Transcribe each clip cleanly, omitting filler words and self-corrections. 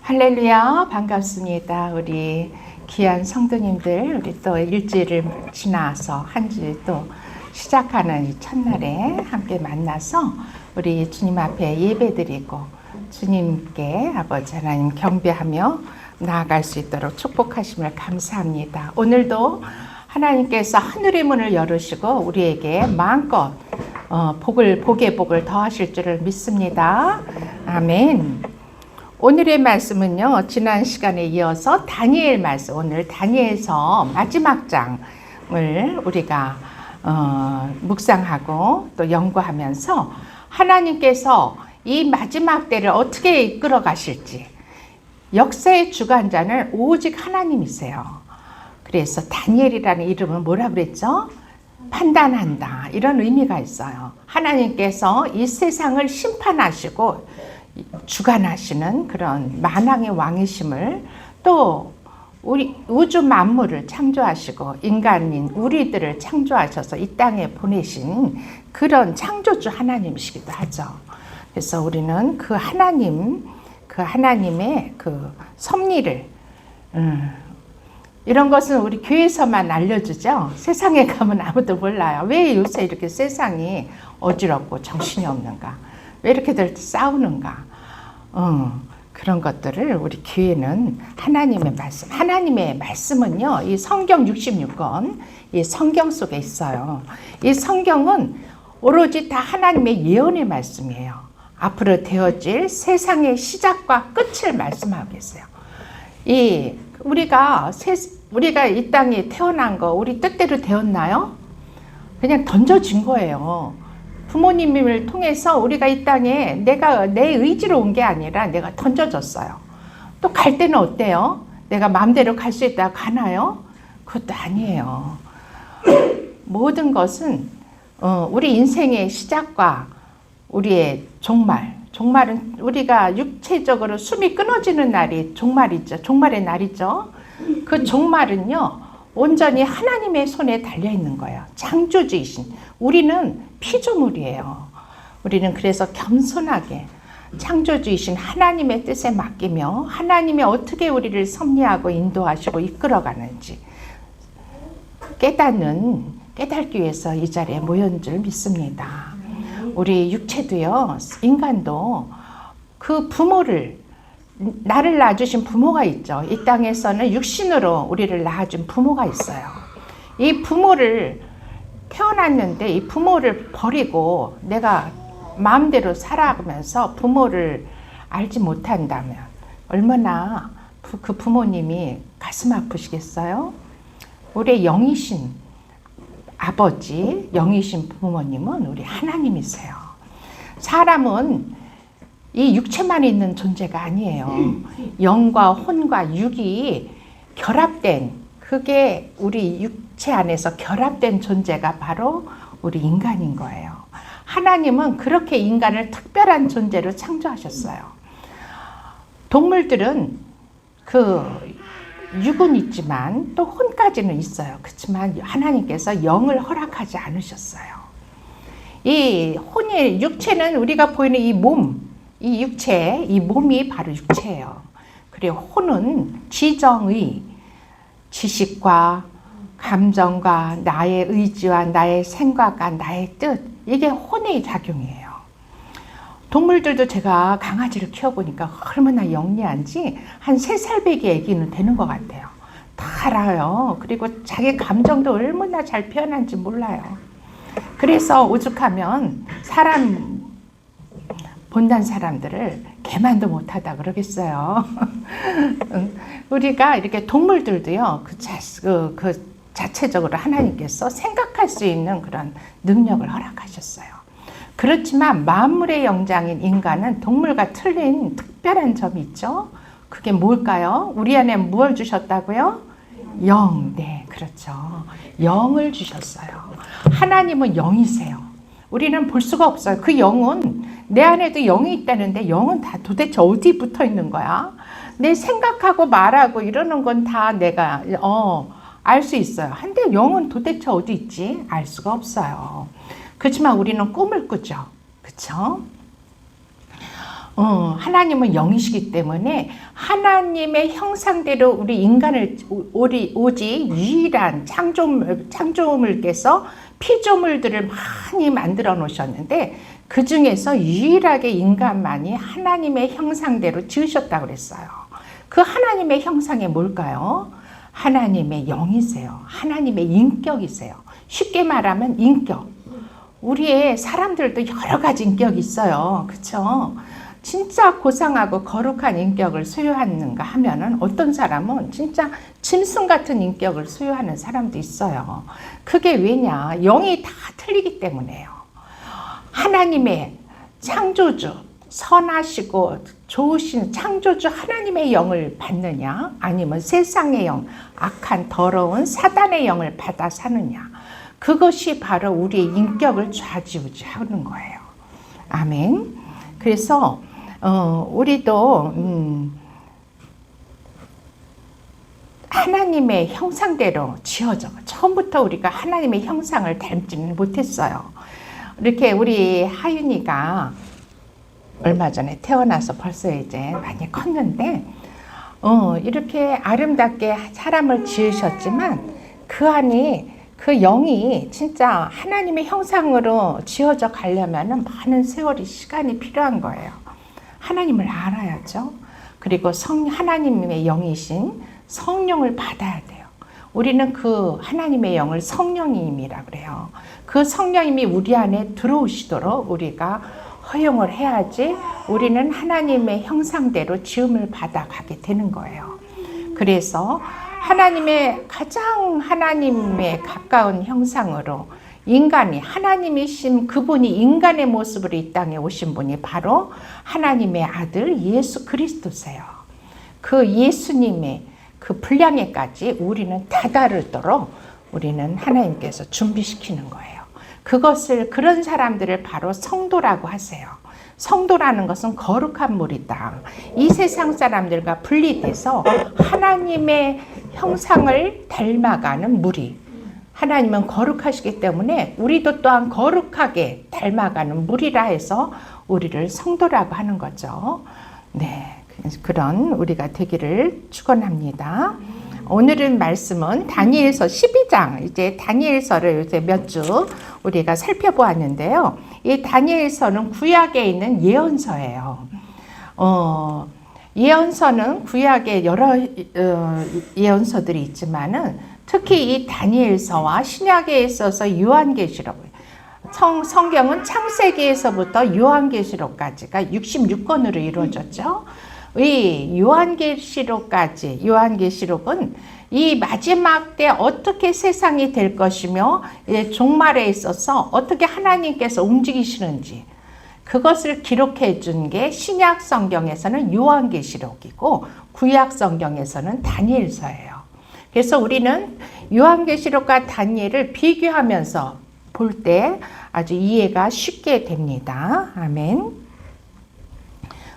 할렐루야, 반갑습니다. 우리 귀한 성도님들, 우리 또 일주일을 지나서 한 주 또 시작하는 이 첫날에 함께 만나서 우리 주님 앞에 예배드리고 주님께 아버지 하나님 경배하며 나아갈 수 있도록 축복하심을 감사합니다. 오늘도 하나님께서 하늘의 문을 열으시고 우리에게 마음껏 복의 복을 더하실 줄을 믿습니다. 아멘. 오늘의 말씀은요, 지난 시간에 이어서 다니엘 말씀, 오늘 다니엘서 마지막 장을 우리가 묵상하고 또 연구하면서 하나님께서 이 마지막 때를 어떻게 이끌어 가실지, 역사의 주관자는 오직 하나님이세요. 그래서 다니엘이라는 이름은 뭐라 그랬죠? 판단한다, 이런 의미가 있어요. 하나님께서 이 세상을 심판하시고 주관하시는 그런 만왕의 왕이심을, 또 우리 우주 만물을 창조하시고 인간인 우리들을 창조하셔서 이 땅에 보내신 그런 창조주 하나님이시기도 하죠. 그래서 우리는 그 하나님, 그 하나님의 그 섭리를 이런 것은 우리 교회에서만 알려주죠. 세상에 가면 아무도 몰라요. 왜 요새 이렇게 세상이 어지럽고 정신이 없는가? 왜 이렇게들 싸우는가? 그런 것들을 우리 교회는 하나님의 말씀, 하나님의 말씀은요, 이 성경 66권, 이 성경 속에 있어요. 이 성경은 오로지 다 하나님의 예언의 말씀이에요. 앞으로 되어질 세상의 시작과 끝을 말씀하고 계세요. 우리가 이 땅에 태어난 거 우리 뜻대로 되었나요? 그냥 던져진 거예요. 부모님을 통해서 우리가 이 땅에 내 의지로 온 게 아니라 내가 던져졌어요. 또 갈 때는 어때요? 내가 마음대로 갈 수 있다가 가나요? 그것도 아니에요. 모든 것은 우리 인생의 시작과 우리의 종말은 우리가 육체적으로 숨이 끊어지는 날이 종말이죠. 종말의 날이죠. 그 종말은요, 온전히 하나님의 손에 달려있는 거예요. 창조주이신. 우리는 피조물이에요. 우리는 그래서 겸손하게 창조주이신 하나님의 뜻에 맡기며 하나님이 어떻게 우리를 섭리하고 인도하시고 이끌어가는지 깨닫기 위해서 이 자리에 모인 줄 믿습니다. 우리 육체도요, 인간도 그 부모를, 나를 낳아주신 부모가 있죠. 이 땅에서는 육신으로 우리를 낳아준 부모가 있어요. 이 부모를 태어났는데 이 부모를 버리고 내가 마음대로 살아가면서 부모를 알지 못한다면 얼마나 그 부모님이 가슴 아프시겠어요? 우리의 영이신 아버지, 영이신 부모님은 우리 하나님이세요. 사람은 이 육체만 있는 존재가 아니에요. 영과 혼과 육이 결합된, 그게 우리 육체 안에서 결합된 존재가 바로 우리 인간인 거예요. 하나님은 그렇게 인간을 특별한 존재로 창조하셨어요. 동물들은 그 육은 있지만 또 혼까지는 있어요. 그렇지만 하나님께서 영을 허락하지 않으셨어요. 이 혼이, 육체는 우리가 보이는 이 몸, 이 육체, 이 몸이 바로 육체예요. 그리고 혼은 지정의, 지식과 감정과 나의 의지와 나의 생각과 나의 뜻, 이게 혼의 작용이에요. 동물들도 제가 강아지를 키워보니까 얼마나 영리한지 한 3살 배기 애기는 되는 것 같아요. 다 알아요. 그리고 자기 감정도 얼마나 잘 표현하는지 몰라요. 그래서 오죽하면 본단 사람들을 개만도 못하다 그러겠어요. 우리가 이렇게 동물들도요, 그 자체적으로 하나님께서 생각할 수 있는 그런 능력을 허락하셨어요. 그렇지만 만물의 영장인 인간은 동물과 틀린 특별한 점이 있죠. 그게 뭘까요? 우리 안에 무엇을 주셨다고요? 영. 네, 그렇죠. 영을 주셨어요. 하나님은 영이세요. 우리는 볼 수가 없어요. 그 영은, 내 안에도 영이 있다는데 영은 다 도대체 어디 붙어 있는 거야? 내 생각하고 말하고 이러는 건 다 내가 알 수 있어요. 한데 영은 도대체 어디 있지? 알 수가 없어요. 그렇지만 우리는 꿈을 꾸죠. 그렇죠? 하나님은 영이시기 때문에 하나님의 형상대로 우리 인간을 오직 유일한 창조물께서 피조물들을 많이 만들어 놓으셨는데 그 중에서 유일하게 인간만이 하나님의 형상대로 지으셨다고 그랬어요. 그 하나님의 형상이 뭘까요? 하나님의 영이세요. 하나님의 인격이세요. 쉽게 말하면 인격. 우리의 사람들도 여러 가지 인격이 있어요. 그렇죠? 진짜 고상하고 거룩한 인격을 소유하는가 하면은 어떤 사람은 진짜 짐승 같은 인격을 소유하는 사람도 있어요. 그게 왜냐? 영이 다 틀리기 때문에요. 하나님의 창조주, 선하시고 좋으신 창조주 하나님의 영을 받느냐? 아니면 세상의 영, 악한 더러운 사단의 영을 받아 사느냐? 그것이 바로 우리의 인격을 좌지우지하는 거예요. 아멘. 그래서 우리도 하나님의 형상대로 지어져. 처음부터 우리가 하나님의 형상을 닮지는 못했어요. 이렇게 우리 하윤이가 얼마 전에 태어나서 벌써 이제 많이 컸는데 이렇게 아름답게 사람을 지으셨지만 그 안에 그 영이 진짜 하나님의 형상으로 지어져 가려면 많은 세월이 시간이 필요한 거예요. 하나님을 알아야죠. 그리고 하나님의 영이신 성령을 받아야 돼요. 우리는 그 하나님의 영을 성령님이라 그래요. 그 성령님이 우리 안에 들어오시도록 우리가 허용을 해야지 우리는 하나님의 형상대로 지음을 받아가게 되는 거예요. 그래서 하나님의 가까운 형상으로 인간이 하나님이신 그분이 인간의 모습으로 이 땅에 오신 분이 바로 하나님의 아들 예수 그리스도세요. 그 예수님의 그 분량에까지 우리는 다다르도록 우리는 하나님께서 준비시키는 거예요. 그런 사람들을 바로 성도라고 하세요. 성도라는 것은 거룩한 무리다. 이 세상 사람들과 분리돼서 하나님의 형상을 닮아가는 무리. 하나님은 거룩하시기 때문에 우리도 또한 거룩하게 닮아가는 무리라 해서 우리를 성도라고 하는 거죠. 네, 그런 우리가 되기를 축원합니다. 오늘은 말씀은 다니엘서 12장, 이제 다니엘서를 요새 몇 주 우리가 살펴보았는데요. 이 다니엘서는 구약에 있는 예언서예요. 예언서는 구약에 여러 예언서들이 있지만은 특히 이 다니엘서와 신약에 있어서 요한계시록, 성경은 창세기에서부터 요한계시록까지가 66권으로 이루어졌죠. 이 요한계시록은 이 마지막 때 어떻게 세상이 될 것이며 종말에 있어서 어떻게 하나님께서 움직이시는지 그것을 기록해 준 게 신약 성경에서는 요한계시록이고 구약 성경에서는 다니엘서예요. 그래서 우리는 요한계시록과 다니엘을 비교하면서 볼 때 아주 이해가 쉽게 됩니다. 아멘.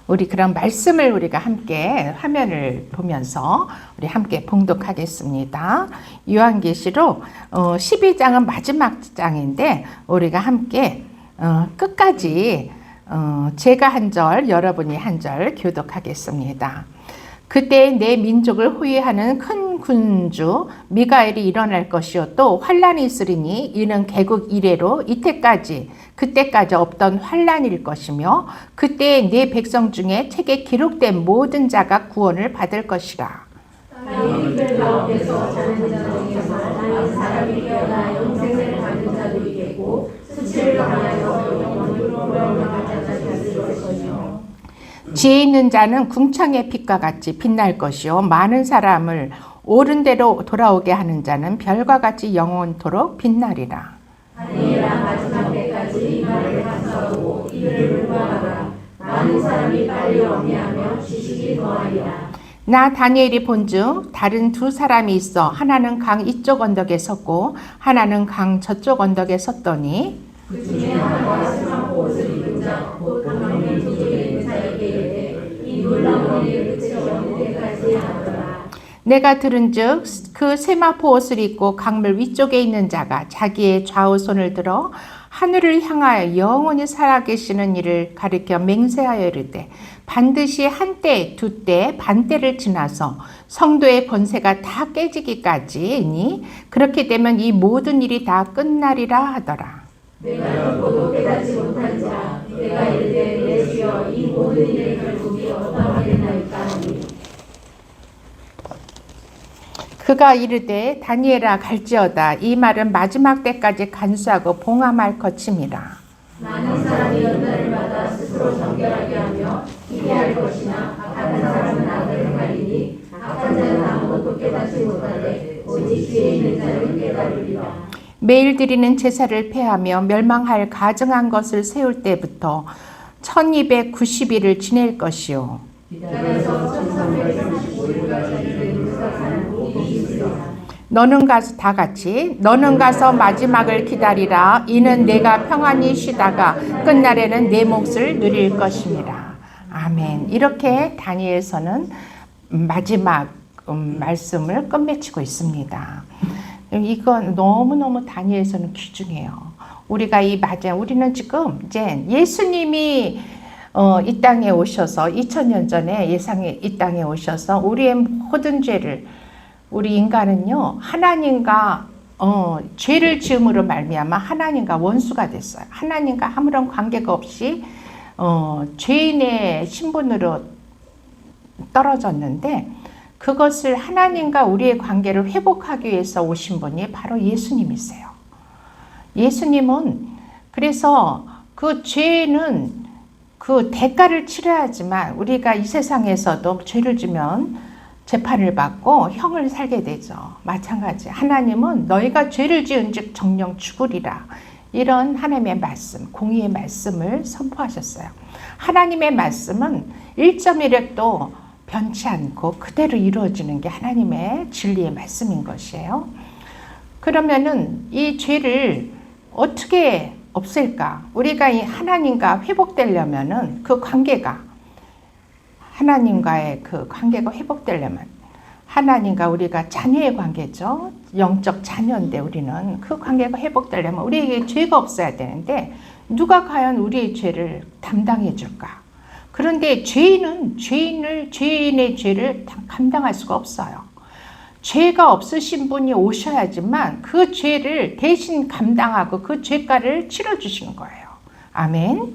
우리 그런 말씀을 우리가 함께 화면을 보면서 우리 함께 봉독하겠습니다. 요한계시록 12장은 마지막 장인데 우리가 함께 끝까지 제가 한 절, 여러분이 한 절 교독하겠습니다. 그때 내 민족을 호위하는 큰 군주 미가엘이 일어날 것이요 또 환란이 있으리니 이는 개국 이래로 그때까지 없던 환란일 것이며 그때 내 백성 중에 책에 기록된 모든 자가 구원을 받을 것이라. 이들 가운데서 자는 자 중에서 많은 사람이 깨어나 영생을 받는 자도 있겠고 수치를 당하여서 영원히 부러움을 받는 자도 있을 것이며 지혜 있는 자는 궁창의 빛과 같이 빛날 것이요 많은 사람을 옳은 대로 돌아오게 하는 자는 별과 같이 영원토록 빛나리라. 다니엘아 마지막 때까지 이 말을 감사하고 이들을 불과하라. 많은 사람이 빨리 어미하며 지식이 더하리라. 나 다니엘이 본즉 다른 두 사람이 있어 하나는 강 이쪽 언덕에 섰고 하나는 강 저쪽 언덕에 섰더니 그 중에 하나가 심한 옷을 입은 자 곧 강명의 조직에 있는 자에게 이르되 이 놀라운 일이 끝이 어느 때까지 하더라. 내가 들은즉 그 세마포 옷을 입고 강물 위쪽에 있는 자가 자기의 좌우 손을 들어 하늘을 향하여 영원히 살아계시는 이를 가리켜 맹세하여 이르되 반드시 한때, 두때, 반때를 지나서 성도의 권세가 다 깨지기까지니 그렇게 되면 이 모든 일이 다 끝나리라 하더라. 내가 듣고도 깨닫지 못한 자, 내가 이르되 내 주여 이 모든 일의 결국이 어떠하게 나이까 하니. 그가 이르되 다니엘아 갈지어다. 이 말은 마지막 때까지 간수하고 봉함할 것임이라. 많은 사람이 연단을 받아 스스로 정결하게 하며 기대할 것이나 악한 사람은 악을 행하리니 악한 자는 아무것도 깨닫지 못하되 오직 지혜 있는 자는 깨달으리라. 매일 드리는 제사를 폐하며 멸망할 가증한 것을 세울 때부터 1290일을 지낼 것이요. 그래서 1335일까지 이르는 사사는 복이 있으리라. 너는 가서 다 같이 너는 가서 마지막을 기다리라. 이는 내가 평안히 쉬다가 끝날에는 내 몫을 누릴 것입니다. 아멘. 이렇게 다니엘서는 마지막 말씀을 끝맺히고 있습니다. 이건 너무너무 다니엘서는 귀중해요. 우리가 우리는 지금 이제 예수님이 이 땅에 오셔서 2000년 전에 이 땅에 오셔서 우리의 모든 죄를 우리 인간은요 하나님과 죄를 지음으로 말미암아 하나님과 원수가 됐어요. 하나님과 아무런 관계가 없이 죄인의 신분으로 떨어졌는데 그것을 하나님과 우리의 관계를 회복하기 위해서 오신 분이 바로 예수님이세요. 예수님은 그래서 그 죄는 그 대가를 치러야지만 우리가 이 세상에서도 죄를 지면 재판을 받고 형을 살게 되죠. 마찬가지. 하나님은 너희가 죄를 지은즉 정령 죽으리라. 이런 하나님의 말씀, 공의의 말씀을 선포하셨어요. 하나님의 말씀은 1.1획도 변치 않고 그대로 이루어지는 게 하나님의 진리의 말씀인 것이에요. 그러면은 이 죄를 어떻게 없앨까? 우리가 이 하나님과 회복되려면은 그 관계가 하나님과의 그 관계가 회복되려면 하나님과 우리가 자녀의 관계죠. 영적 자녀인데 우리는 그 관계가 회복되려면 우리에게 죄가 없어야 되는데 누가 과연 우리의 죄를 담당해 줄까? 그런데 죄인의 죄를 감당할 수가 없어요. 죄가 없으신 분이 오셔야지만 그 죄를 대신 감당하고 그 죄가를 치러주시는 거예요. 아멘.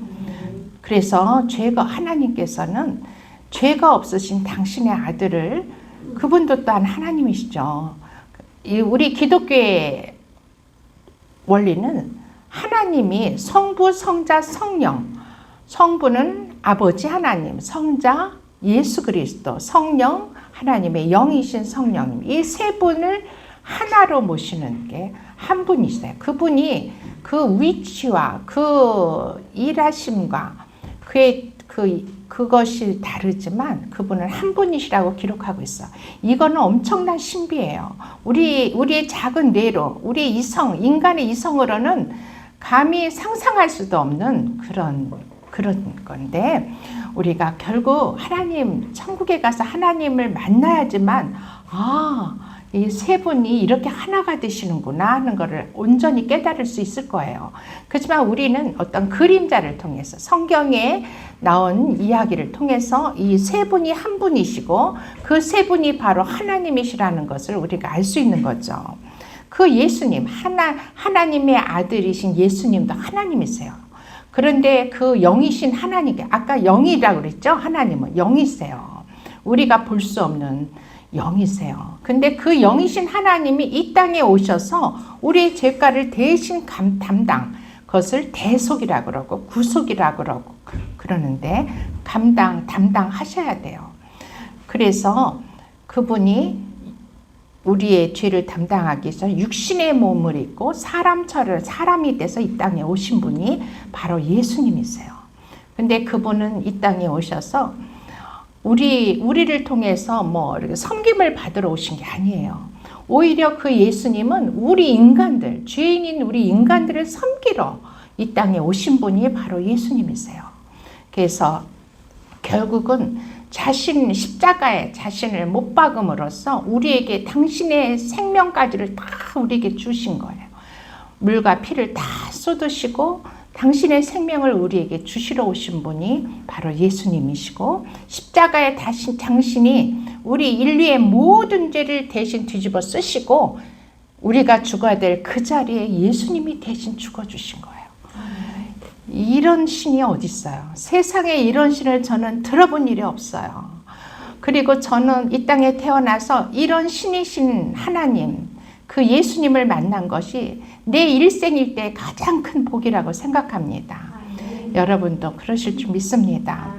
그래서 하나님께서는 죄가 없으신 당신의 아들을 그분도 또한 하나님이시죠. 우리 기독교의 원리는 하나님이 성부, 성자, 성령, 성부는 아버지 하나님, 성자 예수 그리스도, 성령 하나님의 영이신 성령님, 이 세 분을 하나로 모시는 게 한 분이세요. 그분이 그 위치와 그 일하심과 그것이 다르지만 그분은 한 분이시라고 기록하고 있어. 이거는 엄청난 신비예요. 우리의 작은 뇌로, 우리 인간의 이성으로는 감히 상상할 수도 없는 그런 건데 우리가 결국 하나님 천국에 가서 하나님을 만나야지만 이 세 분이 이렇게 하나가 되시는구나 하는 것을 온전히 깨달을 수 있을 거예요. 그렇지만 우리는 어떤 그림자를 통해서 성경에 나온 이야기를 통해서 이 세 분이 한 분이시고 그 세 분이 바로 하나님이시라는 것을 우리가 알 수 있는 거죠. 그 예수님, 하나님의 아들이신 예수님도 하나님이세요. 그런데 그 영이신 하나님께 아까 영이라고 그랬죠? 하나님은 영이세요. 우리가 볼 수 없는 영이세요. 근데 그 영이신 하나님이 이 땅에 오셔서 우리의 죄가를 대신 담당, 그것을 대속이라고 그러고 구속이라고 그러는데 담당하셔야 돼요. 그래서 그분이 우리의 죄를 담당하기 위해서 육신의 몸을 입고 사람이 돼서 이 땅에 오신 분이 바로 예수님이세요. 근데 그분은 이 땅에 오셔서 우리를 통해서 이렇게 섬김을 받으러 오신 게 아니에요. 오히려 그 예수님은 우리 인간들, 죄인인 우리 인간들을 섬기러 이 땅에 오신 분이 바로 예수님이세요. 그래서 결국은 십자가에 자신을 못 박음으로써 우리에게 당신의 생명까지를 다 우리에게 주신 거예요. 물과 피를 다 쏟으시고 당신의 생명을 우리에게 주시러 오신 분이 바로 예수님이시고, 십자가에 다신 당신이 우리 인류의 모든 죄를 대신 뒤집어 쓰시고 우리가 죽어야 될 그 자리에 예수님이 대신 죽어주신 거예요. 이런 신이 어디 있어요? 세상에 이런 신을 저는 들어본 일이 없어요. 그리고 저는 이 땅에 태어나서 이런 신이신 하나님, 그 예수님을 만난 것이 내 일생일 때 가장 큰 복이라고 생각합니다. 여러분도 그러실 줄 믿습니다.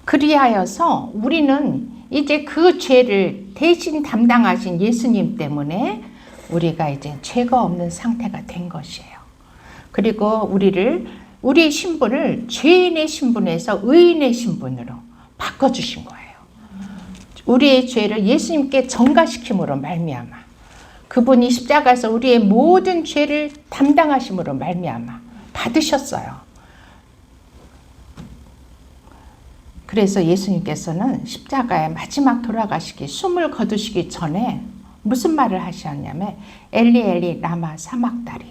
그리하여서 우리는 이제 그 죄를 대신 담당하신 예수님 때문에 우리가 이제 죄가 없는 상태가 된 것이에요. 그리고 우리의 신분을 죄인의 신분에서 의인의 신분으로 바꿔주신 거예요. 우리의 죄를 예수님께 전가시킴으로 말미암아, 그분이 십자가에서 우리의 모든 죄를 담당하심으로 말미암아 받으셨어요. 그래서 예수님께서는 십자가에 마지막 돌아가시기, 숨을 거두시기 전에 무슨 말을 하셨냐면 엘리 엘리 라마 사막다리.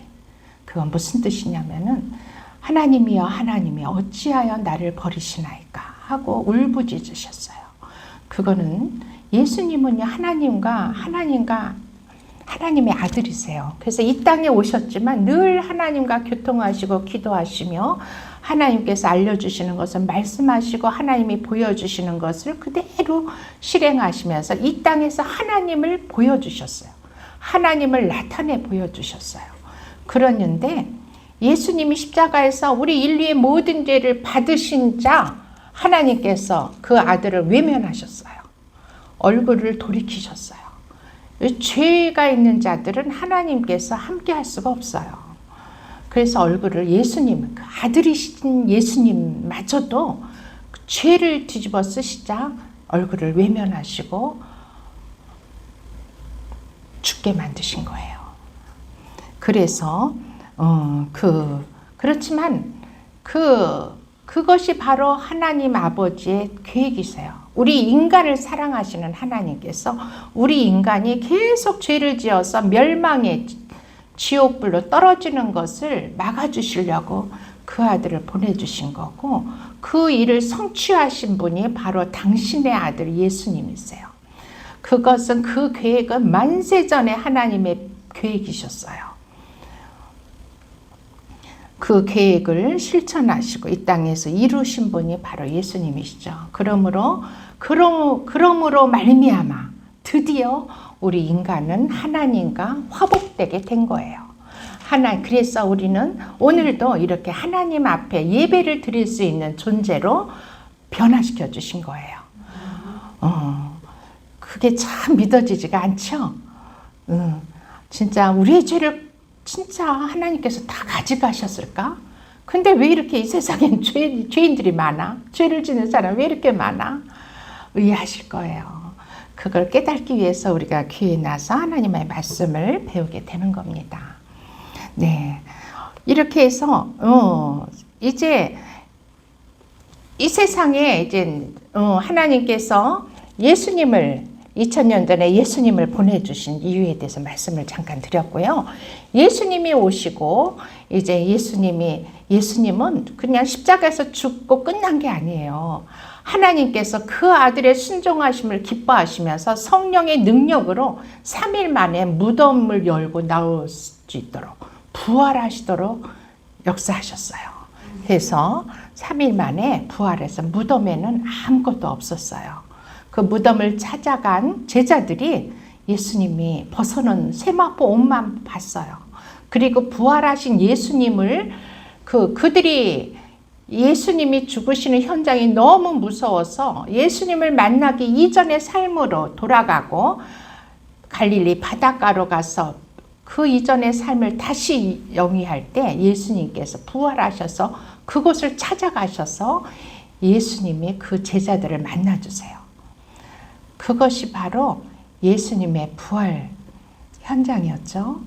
그건 무슨 뜻이냐면은 하나님이여 하나님이여 어찌하여 나를 버리시나이까 하고 울부짖으셨어요. 그거는 예수님은요 하나님의 아들이세요. 그래서 이 땅에 오셨지만 늘 하나님과 교통하시고 기도하시며 하나님께서 알려주시는 것을 말씀하시고 하나님이 보여주시는 것을 그대로 실행하시면서 이 땅에서 하나님을 보여주셨어요. 하나님을 나타내 보여주셨어요. 그랬는데 예수님이 십자가에서 우리 인류의 모든 죄를 받으신 자 하나님께서 그 아들을 외면하셨어요. 얼굴을 돌이키셨어요. 죄가 있는 자들은 하나님께서 함께 할 수가 없어요. 그래서 얼굴을 예수님, 그 아들이신 예수님마저도 그 죄를 뒤집어 쓰시자 얼굴을 외면하시고 죽게 만드신 거예요. 그래서 그렇지만 그것이 바로 하나님 아버지의 계획이세요. 우리 인간을 사랑하시는 하나님께서 우리 인간이 계속 죄를 지어서 멸망의 지옥불로 떨어지는 것을 막아주시려고 그 아들을 보내주신 거고, 그 일을 성취하신 분이 바로 당신의 아들 예수님이세요. 그것은 그 계획은 만세전에 하나님의 계획이셨어요. 그 계획을 실천하시고 이 땅에서 이루신 분이 바로 예수님이시죠. 그러므로 말미암아 드디어 우리 인간은 하나님과 화복되게 된 거예요. 그래서 우리는 오늘도 이렇게 하나님 앞에 예배를 드릴 수 있는 존재로 변화시켜 주신 거예요. 그게 참 믿어지지가 않죠. 진짜 우리의 죄를 진짜 하나님께서 다 가져가셨을까? 근데 왜 이렇게 이 세상엔 죄인들이 많아? 죄를 짓는 사람 왜 이렇게 많아? 의아하실 거예요. 그걸 깨닫기 위해서 우리가 귀에 나서 하나님의 말씀을 배우게 되는 겁니다. 네, 이렇게 해서 이제 이 세상에 이제 하나님께서 예수님을 2000년 전에 예수님을 보내주신 이유에 대해서 말씀을 잠깐 드렸고요. 예수님이 오시고 이제 예수님은 그냥 십자가에서 죽고 끝난 게 아니에요. 하나님께서 그 아들의 순종하심을 기뻐하시면서 성령의 능력으로 3일 만에 무덤을 열고 나올 수 있도록 부활하시도록 역사하셨어요. 그래서 3일 만에 부활해서 무덤에는 아무것도 없었어요. 그 무덤을 찾아간 제자들이 예수님이 벗어놓은 세마포 옷만 봤어요. 그리고 부활하신 예수님을 그들이 예수님이 죽으시는 현장이 너무 무서워서 예수님을 만나기 이전의 삶으로 돌아가고 갈릴리 바닷가로 가서 그 이전의 삶을 다시 영위할 때 예수님께서 부활하셔서 그곳을 찾아가셔서 예수님이 그 제자들을 만나주세요. 그것이 바로 예수님의 부활 현장이었죠.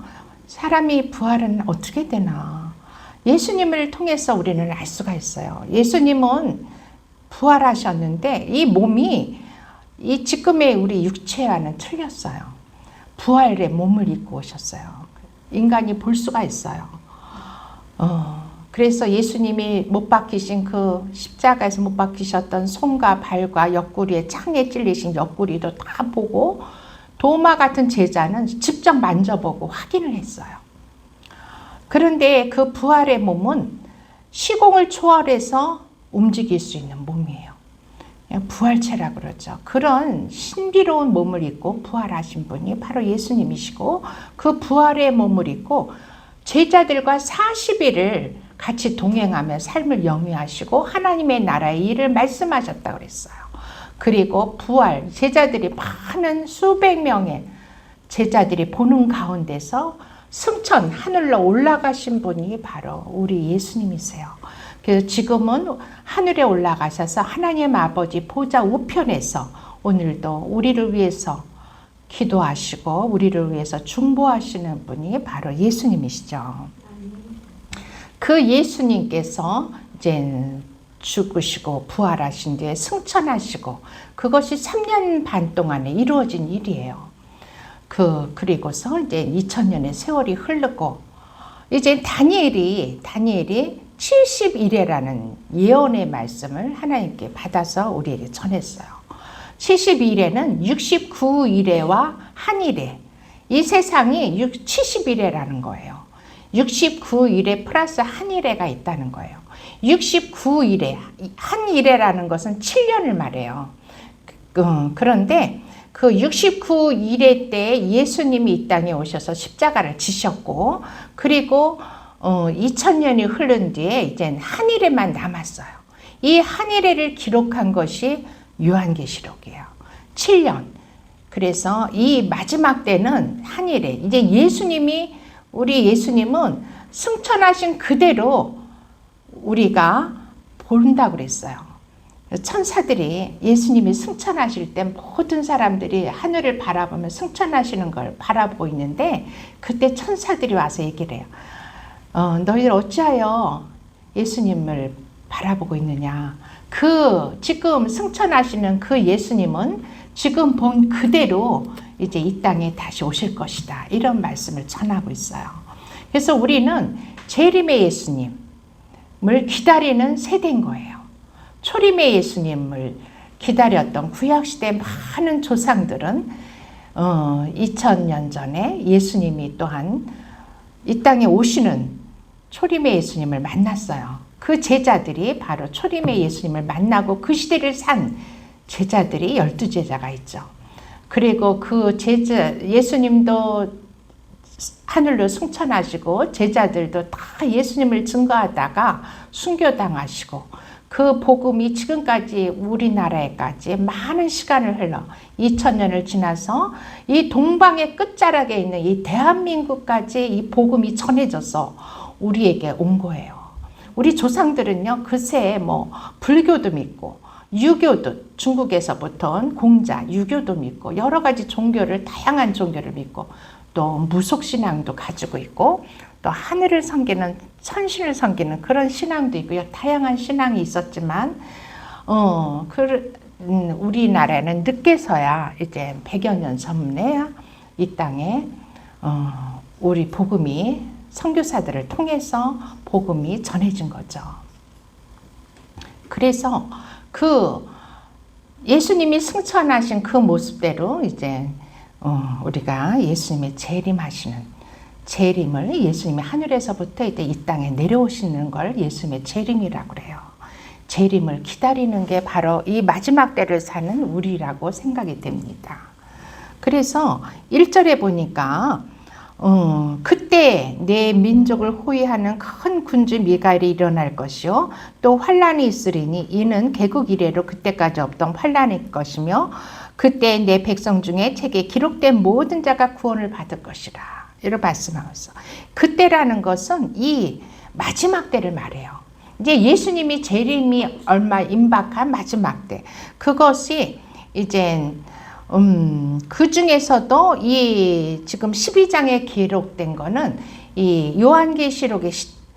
사람이 부활은 어떻게 되나? 예수님을 통해서 우리는 알 수가 있어요. 예수님은 부활하셨는데 이 몸이 이 지금의 우리 육체와는 틀렸어요. 부활의 몸을 입고 오셨어요. 인간이 볼 수가 있어요. 그래서 예수님이 못 박히신 그 십자가에서 못 박히셨던 손과 발과 옆구리에 창에 찔리신 옆구리도 다 보고 도마 같은 제자는 직접 만져보고 확인을 했어요. 그런데 그 부활의 몸은 시공을 초월해서 움직일 수 있는 몸이에요. 부활체라 그러죠. 그런 신비로운 몸을 입고 부활하신 분이 바로 예수님이시고 그 부활의 몸을 입고 제자들과 40일을 같이 동행하며 삶을 영위하시고 하나님의 나라의 일을 말씀하셨다고 그랬어요. 그리고 부활, 제자들이 많은 수백 명의 제자들이 보는 가운데서 승천, 하늘로 올라가신 분이 바로 우리 예수님이세요. 그래서 지금은 하늘에 올라가셔서 하나님 아버지 보좌 우편에서 오늘도 우리를 위해서 기도하시고 우리를 위해서 중보하시는 분이 바로 예수님이시죠. 그 예수님께서 이제 죽으시고 부활하신 뒤에 승천하시고 그것이 3년 반 동안에 이루어진 일이에요. 그리고서 이제 2000년의 세월이 흐르고 이제 다니엘이 70일에라는 예언의 말씀을 하나님께 받아서 우리에게 전했어요. 70일에는 69일에와 한일에, 이 세상이 70일에라는 거예요. 69일에 플러스 한일에가 있다는 거예요. 69일에, 한일에라는 것은 7년을 말해요. 그런데 그 69일에 때 예수님이 이 땅에 오셔서 십자가를 지셨고 그리고 2000년이 흐른 뒤에 이제 한일에만 남았어요. 이 한일에를 기록한 것이 요한계시록이에요. 7년. 그래서 이 마지막 때는 한일에 이제 우리 예수님은 승천하신 그대로 우리가 본다고 그랬어요. 천사들이 예수님이 승천하실 때 모든 사람들이 하늘을 바라보며 승천하시는 걸 바라보고 있는데 그때 천사들이 와서 얘기를 해요. 너희들 어찌하여 예수님을 바라보고 있느냐. 지금 승천하시는 그 예수님은 지금 본 그대로 이제 이 땅에 다시 오실 것이다. 이런 말씀을 전하고 있어요. 그래서 우리는 재림의 예수님을 기다리는 세대인 거예요. 초림의 예수님을 기다렸던 구약시대 많은 조상들은 2000년 전에 예수님이 또한 이 땅에 오시는 초림의 예수님을 만났어요. 그 제자들이 바로 초림의 예수님을 만나고 그 시대를 산 제자들이 12제자가 있죠. 그리고 그 예수님도 하늘로 승천하시고 제자들도 다 예수님을 증거하다가 순교당하시고 그 복음이 지금까지 우리나라에까지 많은 시간을 흘러 2000년을 지나서 이 동방의 끝자락에 있는 이 대한민국까지 이 복음이 전해져서 우리에게 온 거예요. 우리 조상들은요, 그새 불교도 믿고 유교도 중국에서부터 공자, 유교도 믿고 여러 가지 다양한 종교를 믿고 또 무속신앙도 가지고 있고 또 하늘을 섬기는 천신을 섬기는 그런 신앙도 있고요. 다양한 신앙이 있었지만 우리나라에는 늦게서야 이제 100여 년 전에 이 땅에 우리 복음이 선교사들을 통해서 복음이 전해진 거죠. 그래서 예수님이 승천하신 그 모습대로 이제 우리가 예수님의 재림을 예수님이 하늘에서부터 이제 이 땅에 내려오시는 걸 예수님의 재림이라고 그래요. 재림을 기다리는 게 바로 이 마지막 때를 사는 우리라고 생각이 됩니다. 그래서 1절에 보니까 그때 내 민족을 호위하는 큰 군주 미가엘이 일어날 것이요 또 환란이 있으리니 이는 개국 이래로 그때까지 없던 환란일 것이며 그때 내 백성 중에 책에 기록된 모든 자가 구원을 받을 것이라. 이렇게 말씀하고 있어. 그때라는 것은 이 마지막 때를 말해요. 이제 예수님이 재림이 얼마 임박한 마지막 때. 그것이 이제 그 중에서도 이 지금 12장에 기록된 거는 이 요한계시록의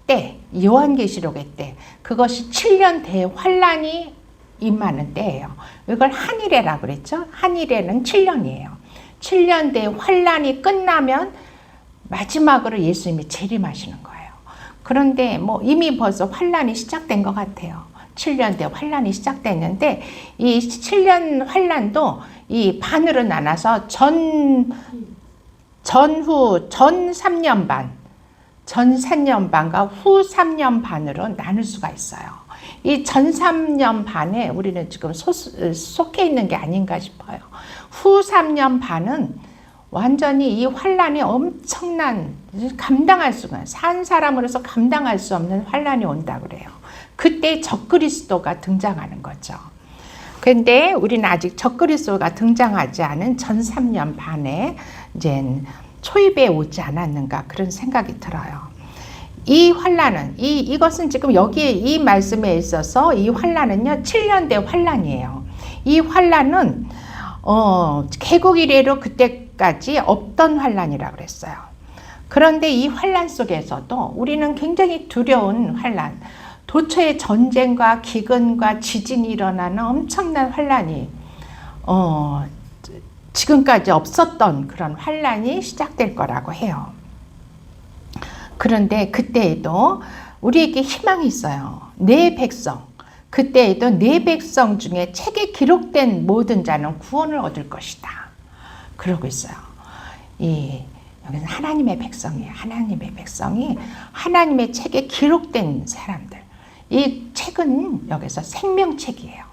때, 그것이 7년 대환란이 임하는 때예요. 이걸 한일에라고 그랬죠. 한일에는 7년이에요. 7년 대환란이 끝나면 마지막으로 예수님이 재림하시는 거예요. 그런데 뭐 이미 벌써 환란이 시작된 것 같아요. 7년 대 환란이 시작됐는데 이 7년 환란도 이 반으로 나눠서 전 3년 반, 전 3년 반과 후 3년 반으로 나눌 수가 있어요. 이 전 3년 반에 우리는 지금 속해 있는 게 아닌가 싶어요. 후 3년 반은 완전히 이 환란이 엄청난, 감당할 수가, 산 사람으로서 감당할 수 없는 환란이 온다 그래요. 그때 적그리스도가 등장하는 거죠. 근데 우리는 아직 적그리스도가 등장하지 않은 전 3년 반에 이제 초입에 오지 않았는가 그런 생각이 들어요. 이 환란은 이것은 지금 여기에 이 말씀에 있어서 이 환란은요 7년대 환란이에요. 이 환란은 개국 이래로 그때까지 없던 환란이라고 그랬어요. 그런데 이 환란 속에서도 우리는 굉장히 두려운 환란, 도처에 전쟁과 기근과 지진이 일어나는 엄청난 환란이 지금까지 없었던 그런 환란이 시작될 거라고 해요. 그런데 그때에도 우리에게 희망이 있어요. 내 백성, 그때에도 내 백성 중에 책에 기록된 모든 자는 구원을 얻을 것이다. 그러고 있어요. 여기는 하나님의 백성이에요. 하나님의 백성이 하나님의 책에 기록된 사람들. 이 책은 여기서 생명책이에요.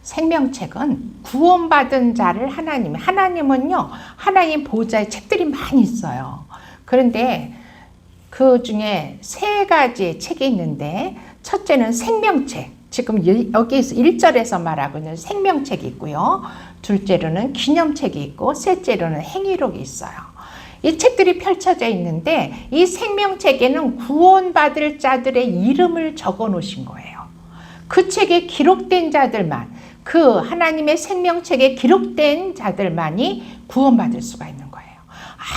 생명책은 구원받은 자를 하나님은요, 하나님 보호자의 책들이 많이 있어요. 그런데 그 중에 3가지의 책이 있는데, 첫째는 생명책. 지금 여기에서 1절에서 말하고 있는 생명책이 있고요. 둘째로는 기념책이 있고, 셋째로는 행위록이 있어요. 이 책들이 펼쳐져 있는데, 이 생명책에는 구원받을 자들의 이름을 적어 놓으신 거예요. 그 책에 기록된 자들만, 그 하나님의 생명책에 기록된 자들만이 구원받을 수가 있는 거예요.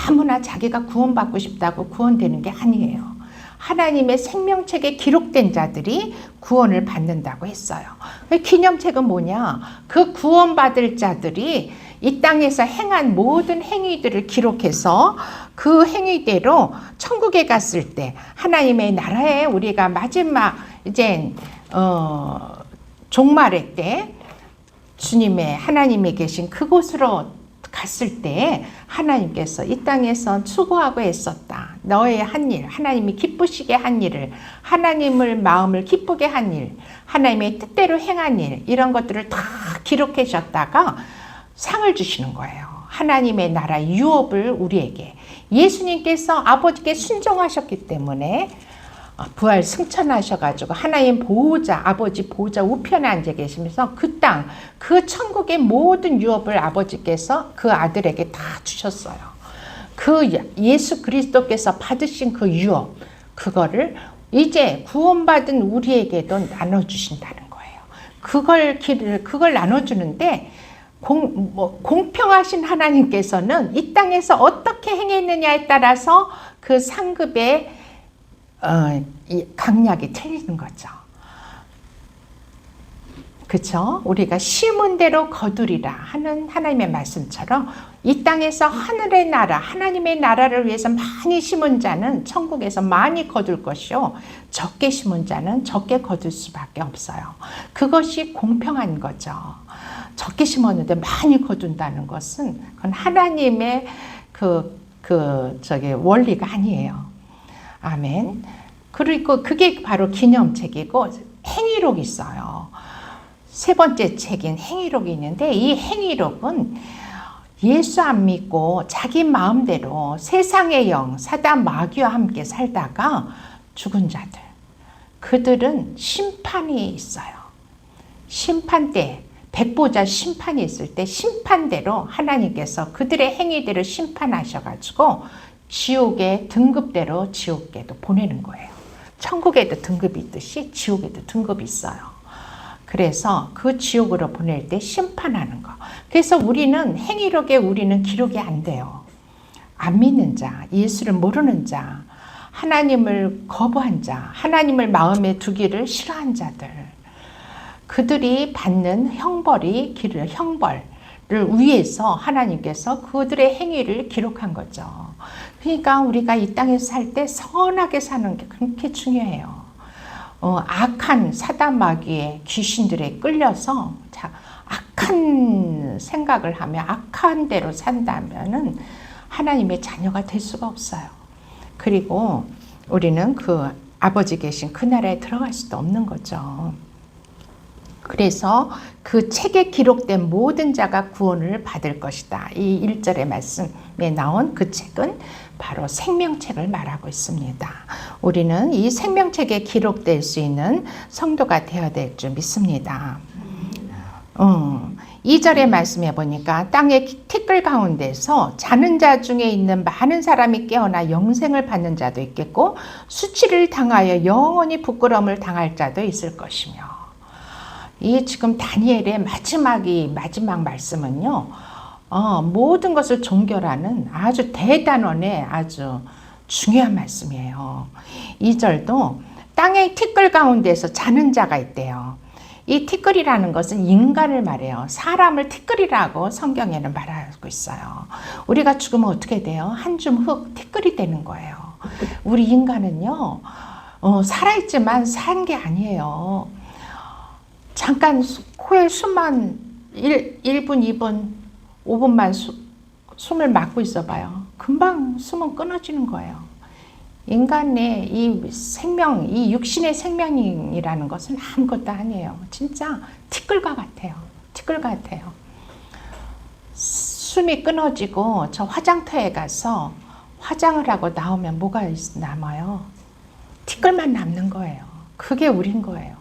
아무나 자기가 구원받고 싶다고 구원되는 게 아니에요. 하나님의 생명책에 기록된 자들이 구원을 받는다고 했어요. 기념책은 뭐냐? 그 구원받을 자들이 이 땅에서 행한 모든 행위들을 기록해서 그 행위대로 천국에 갔을 때 하나님의 나라에 우리가 마지막 이제 종말의 때 주님의 하나님이 계신 그곳으로 갔을 때 하나님께서 이 땅에서 수고하고 애썼다. 너의 한 일, 하나님이 기쁘시게 한 일을, 하나님을 마음을 기쁘게 한 일, 하나님의 뜻대로 행한 일, 이런 것들을 다 기록하셨다가 상을 주시는 거예요. 하나님의 나라 유업을 우리에게. 예수님께서 아버지께 순종하셨기 때문에 부활 승천하셔가지고 하나님 보호자, 아버지 보호자 우편에 앉아 계시면서 그 땅, 그 천국의 모든 유업을 아버지께서 그 아들에게 다 주셨어요. 그 예수 그리스도께서 받으신 그 유업, 그거를 이제 구원받은 우리에게도 나눠주신다는 거예요. 그걸 나눠주는데 공평하신 하나님께서는 이 땅에서 어떻게 행했느냐에 따라서 그 상급의 강약이 틀리는 거죠. 그렇죠? 우리가 심은 대로 거두리라 하는 하나님의 말씀처럼 이 땅에서 하늘의 나라, 하나님의 나라를 위해서 많이 심은 자는 천국에서 많이 거둘 것이요, 적게 심은 자는 적게 거둘 수밖에 없어요. 그것이 공평한 거죠. 적게 심었는데 많이 거둔다는 것은 그건 하나님의 원리가 아니에요. 아멘. 그리고 그게 바로 기념책이고 행위록이 있어요. 3번째 책인 행위록이 있는데 이 행위록은 예수 안 믿고 자기 마음대로 세상의 영, 사단 마귀와 함께 살다가 죽은 자들, 그들은 심판이 있어요. 심판대, 백보자 심판이 있을 때 심판대로 하나님께서 그들의 행위대로 심판하셔가지고 지옥의 등급대로 지옥에도 보내는 거예요. 천국에도 등급이 있듯이 지옥에도 등급이 있어요. 그래서 그 지옥으로 보낼 때 심판하는 거. 그래서 우리는 행위록에 우리는 기록이 안 돼요. 안 믿는 자, 예수를 모르는 자, 하나님을 거부한 자, 하나님을 마음에 두기를 싫어한 자들, 그들이 받는 형벌을 위해서 하나님께서 그들의 행위를 기록한 거죠. 그러니까 우리가 이 땅에서 살 때 선하게 사는 게 그렇게 중요해요. 악한 사단 마귀의 귀신들에 끌려서 악한 생각을 하며 악한 대로 산다면은 하나님의 자녀가 될 수가 없어요. 그리고 우리는 그 아버지 계신 그 나라에 들어갈 수도 없는 거죠. 그래서 그 책에 기록된 모든 자가 구원을 받을 것이다. 이 1절의 말씀에 나온 그 책은 바로 생명책을 말하고 있습니다. 우리는 이 생명책에 기록될 수 있는 성도가 되어야 될 줄 믿습니다. 2절의 말씀에 보니까 땅의 티끌 가운데서 자는 자 중에 있는 많은 사람이 깨어나 영생을 받는 자도 있겠고 수치를 당하여 영원히 부끄러움을 당할 자도 있을 것이며, 이 지금 다니엘의 마지막 말씀은요, 모든 것을 종결하는 아주 대단원의 아주 중요한 말씀이에요. 2절도 땅의 티끌 가운데서 자는 자가 있대요. 이 티끌이라는 것은 인간을 말해요. 사람을 티끌이라고 성경에는 말하고 있어요. 우리가 죽으면 어떻게 돼요? 한 줌 흙, 티끌이 되는 거예요. 우리 인간은요, 살아있지만 산 게 아니에요. 잠깐 코에 숨만 1분, 2분, 5분만 숨을 막고 있어봐요. 금방 숨은 끊어지는 거예요. 인간의 이 생명, 이 육신의 생명이라는 것은 아무것도 아니에요. 진짜 티끌과 같아요. 티끌 같아요. 숨이 끊어지고 저 화장터에 가서 화장을 하고 나오면 뭐가 남아요? 티끌만 남는 거예요. 그게 우린 거예요.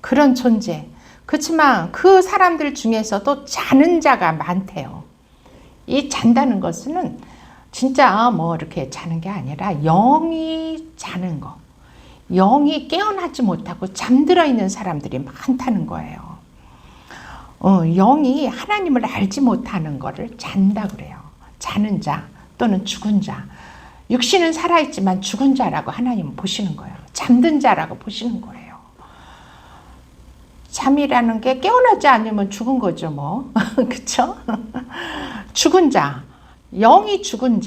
그런 존재. 그렇지만 그 사람들 중에서도 자는 자가 많대요. 이 잔다는 것은 진짜 뭐 이렇게 자는 게 아니라 영이 자는 거. 영이 깨어나지 못하고 잠들어 있는 사람들이 많다는 거예요. 영이 하나님을 알지 못하는 거를 잔다 그래요. 자는 자 또는 죽은 자. 육신은 살아있지만 죽은 자라고 하나님은 보시는 거예요. 잠든 자라고 보시는 거예요. 잠이라는 게 깨어나지 않으면 죽은 거죠, 뭐. 그쵸? 죽은 자, 영이 죽은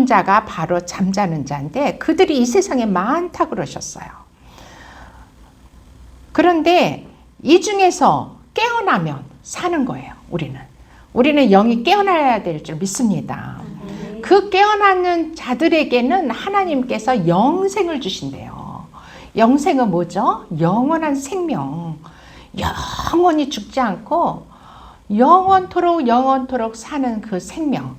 자가 바로 잠자는 자인데 그들이 이 세상에 많다 그러셨어요. 그런데 이 중에서 깨어나면 사는 거예요, 우리는 영이 깨어나야 될 줄 믿습니다. 그 깨어나는 자들에게는 하나님께서 영생을 주신대요. 영생은 뭐죠? 영원한 생명. 영원히 죽지 않고 영원토록 사는 그 생명.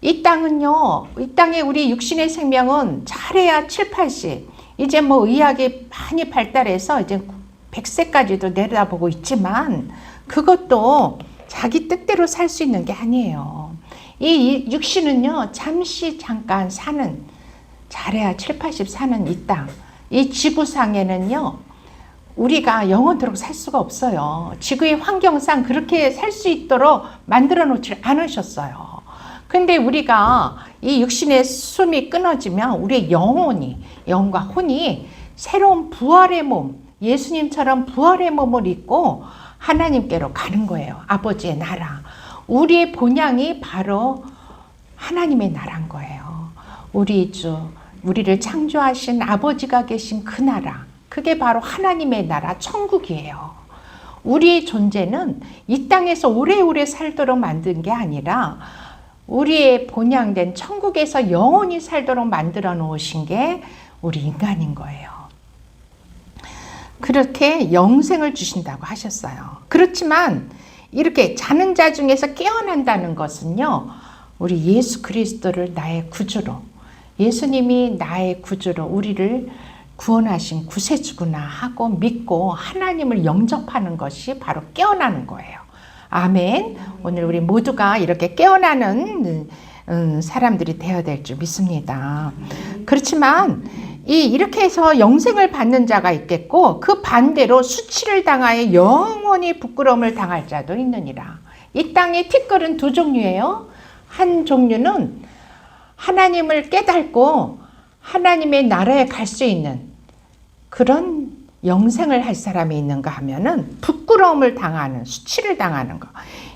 이 땅은요, 이 땅에 우리 육신의 생명은 잘해야 7, 80. 이제 뭐 의학이 많이 발달해서 이제 100세까지도 내려다보고 있지만 그것도 자기 뜻대로 살 수 있는 게 아니에요. 이 육신은요, 잠깐 사는, 잘해야 7, 80 사는 이 땅. 이 지구상에는요, 우리가 영원토록 살 수가 없어요. 지구의 환경상 그렇게 살 수 있도록 만들어 놓지 않으셨어요. 근데 우리가 이 육신의 숨이 끊어지면 우리의 영과 혼이 새로운 부활의 몸, 예수님처럼 부활의 몸을 입고 하나님께로 가는 거예요. 아버지의 나라. 우리의 본향이 바로 하나님의 나라인 거예요. 우리 주, 우리를 창조하신 아버지가 계신 그 나라, 그게 바로 하나님의 나라, 천국이에요. 우리의 존재는 이 땅에서 오래오래 살도록 만든 게 아니라 우리의 본향된 천국에서 영원히 살도록 만들어 놓으신 게 우리 인간인 거예요. 그렇게 영생을 주신다고 하셨어요. 그렇지만 이렇게 자는 자 중에서 깨어난다는 것은요, 우리 예수 그리스도를 나의 구주로, 예수님이 나의 구주로 우리를 구원하신 구세주구나 하고 믿고 하나님을 영접하는 것이 바로 깨어나는 거예요. 아멘. 오늘 우리 모두가 이렇게 깨어나는 사람들이 되어야 될 줄 믿습니다. 그렇지만 이렇게 해서 영생을 받는 자가 있겠고 그 반대로 수치를 당하여 영원히 부끄러움을 당할 자도 있느니라. 이 땅의 티끌은 두 종류예요. 한 종류는 하나님을 깨닫고 하나님의 나라에 갈 수 있는 그런 영생을 할 사람이 있는가 하면은 부끄러움을 당하는, 수치를 당하는 거.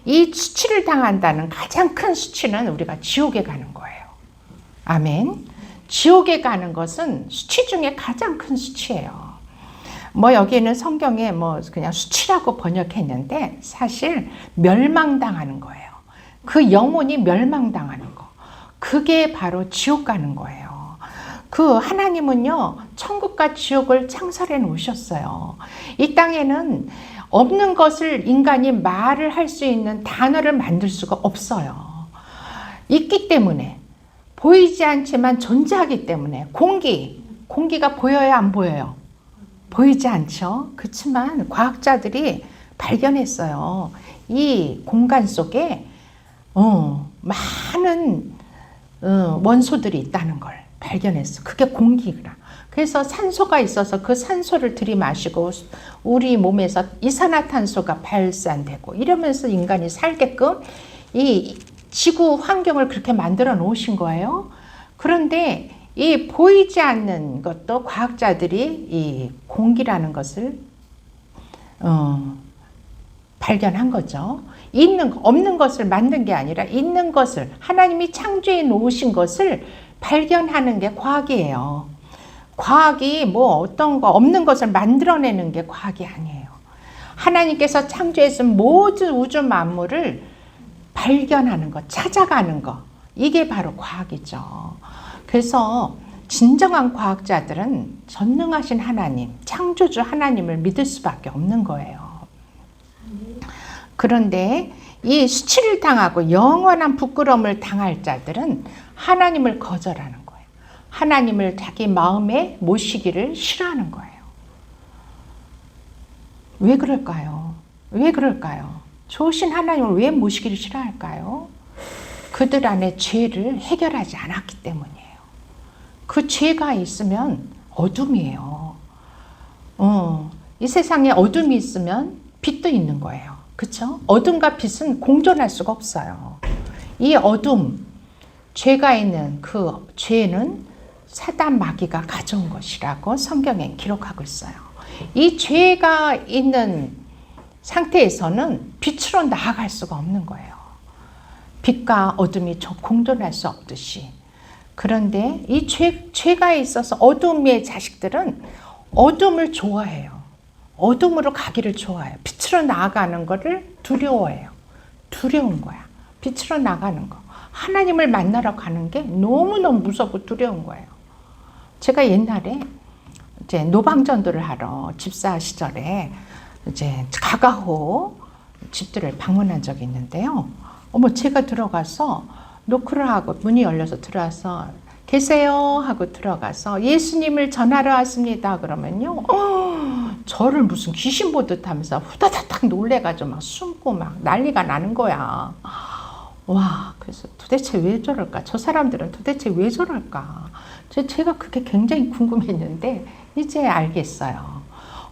이 수치를 당한다는 가장 큰 수치는 우리가 지옥에 가는 거예요. 아멘. 지옥에 가는 것은 수치 중에 가장 큰 수치예요. 뭐 여기는 성경에 뭐 그냥 수치라고 번역했는데 사실 멸망당하는 거예요. 그 영혼이 멸망당하는 거. 그게 바로 지옥 가는 거예요. 그 하나님은요, 천국과 지옥을 창설해 놓으셨어요. 이 땅에는 없는 것을 인간이 말을 할 수 있는 단어를 만들 수가 없어요. 있기 때문에, 보이지 않지만 존재하기 때문에, 공기가 보여요, 안 보여요? 보이지 않죠? 그렇지만 과학자들이 발견했어요. 이 공간 속에 많은 원소들이 있다는 걸 발견했어. 그게 공기라. 그래서 산소가 있어서 그 산소를 들이마시고 우리 몸에서 이산화탄소가 발산되고 이러면서 인간이 살게끔 이 지구 환경을 그렇게 만들어 놓으신 거예요. 그런데 이 보이지 않는 것도 과학자들이 이 공기라는 것을 발견한 거죠. 없는 것을 만든 게 아니라 있는 것을, 하나님이 창조해 놓으신 것을 발견하는 게 과학이에요. 과학이 뭐 어떤 거 없는 것을 만들어내는 게 과학이 아니에요. 하나님께서 창조했은 모든 우주 만물을 발견하는 것, 찾아가는 것, 이게 바로 과학이죠. 그래서 진정한 과학자들은 전능하신 하나님, 창조주 하나님을 믿을 수밖에 없는 거예요. 그런데 이 수치를 당하고 영원한 부끄러움을 당할 자들은 하나님을 거절하는 거예요. 하나님을 자기 마음에 모시기를 싫어하는 거예요. 왜 그럴까요? 왜 그럴까요? 좋으신 하나님을 왜 모시기를 싫어할까요? 그들 안에 죄를 해결하지 않았기 때문이에요. 그 죄가 있으면 어둠이에요. 이 세상에 어둠이 있으면 빛도 있는 거예요. 그렇죠? 어둠과 빛은 공존할 수가 없어요. 이 어둠, 죄가 있는 그 죄는 사단 마귀가 가져온 것이라고 성경에 기록하고 있어요. 이 죄가 있는 상태에서는 빛으로 나아갈 수가 없는 거예요. 빛과 어둠이 공존할 수 없듯이. 그런데 이 죄가 있어서 어둠의 자식들은 어둠을 좋아해요. 어둠으로 가기를 좋아해요. 빛으로 나아가는 것을 두려워해요. 두려운 거야. 빛으로 나가는 거. 하나님을 만나러 가는 게 너무너무 무섭고 두려운 거예요. 제가 옛날에 이제 노방전도를 하러 집사 시절에 이제 가가호 집들을 방문한 적이 있는데요. 제가 들어가서 노크를 하고 문이 열려서 들어와서 계세요 하고 들어가서 예수님을 전하러 왔습니다. 그러면요, 저를 무슨 귀신 보듯 하면서 후다다닥 놀래가지고 막 숨고 막 난리가 나는 거야. 와, 그래서 도대체 왜 저럴까? 저 사람들은 도대체 왜 저럴까? 제가 그게 굉장히 궁금했는데 이제 알겠어요.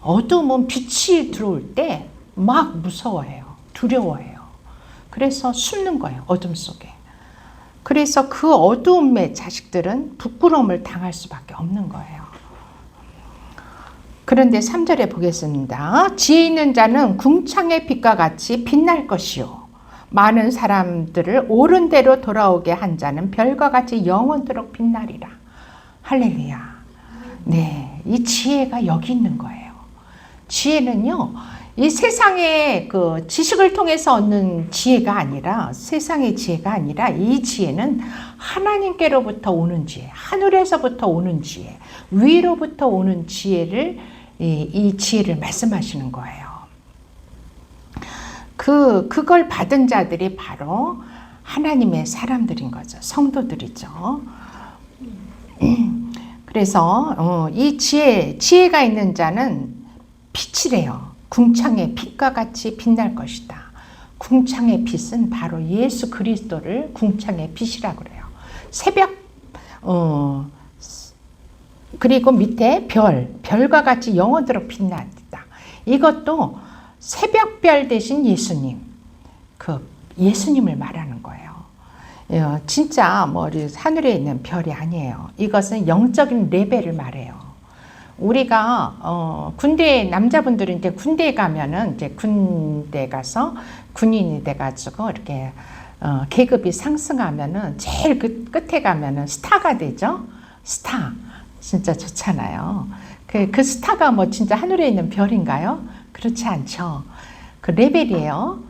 어둠은 빛이 들어올 때 막 무서워해요. 두려워해요. 그래서 숨는 거예요. 어둠 속에. 그래서 그 어두움의 자식들은 부끄러움을 당할 수밖에 없는 거예요. 그런데 3절에 보겠습니다. 지혜 있는 자는 궁창의 빛과 같이 빛날 것이요. 많은 사람들을 옳은 대로 돌아오게 한 자는 별과 같이 영원토록 빛나리라. 할렐루야. 네, 이 지혜가 여기 있는 거예요. 지혜는요, 이 세상의 그 지식을 통해서 얻는 지혜가 아니라, 세상의 지혜가 아니라 이 지혜는 하나님께로부터 오는 지혜, 하늘에서부터 오는 지혜, 위로부터 오는 지혜를, 이 지혜를 말씀하시는 거예요. 그걸 받은 자들이 바로 하나님의 사람들인 거죠. 성도들이죠. 그래서 이 지혜가 있는 자는 빛이래요. 궁창의 빛과 같이 빛날 것이다. 궁창의 빛은 바로 예수 그리스도를 궁창의 빛이라고 그래요. 새벽, 그리고 밑에 별과 같이 영원토록 빛난다. 이것도 새벽별 대신 예수님, 그 예수님을 말하는 거예요. 진짜 뭐 하늘에 있는 별이 아니에요. 이것은 영적인 레벨을 말해요. 우리가 군대 남자분들은 이제 군대에 가면은 이제 군대 가서 군인이 돼가지고 이렇게 계급이 상승하면은 제일 끝에 가면은 스타가 되죠. 스타. 진짜 좋잖아요. 그 스타가 뭐 진짜 하늘에 있는 별인가요? 그렇지 않죠. 그 레벨이에요.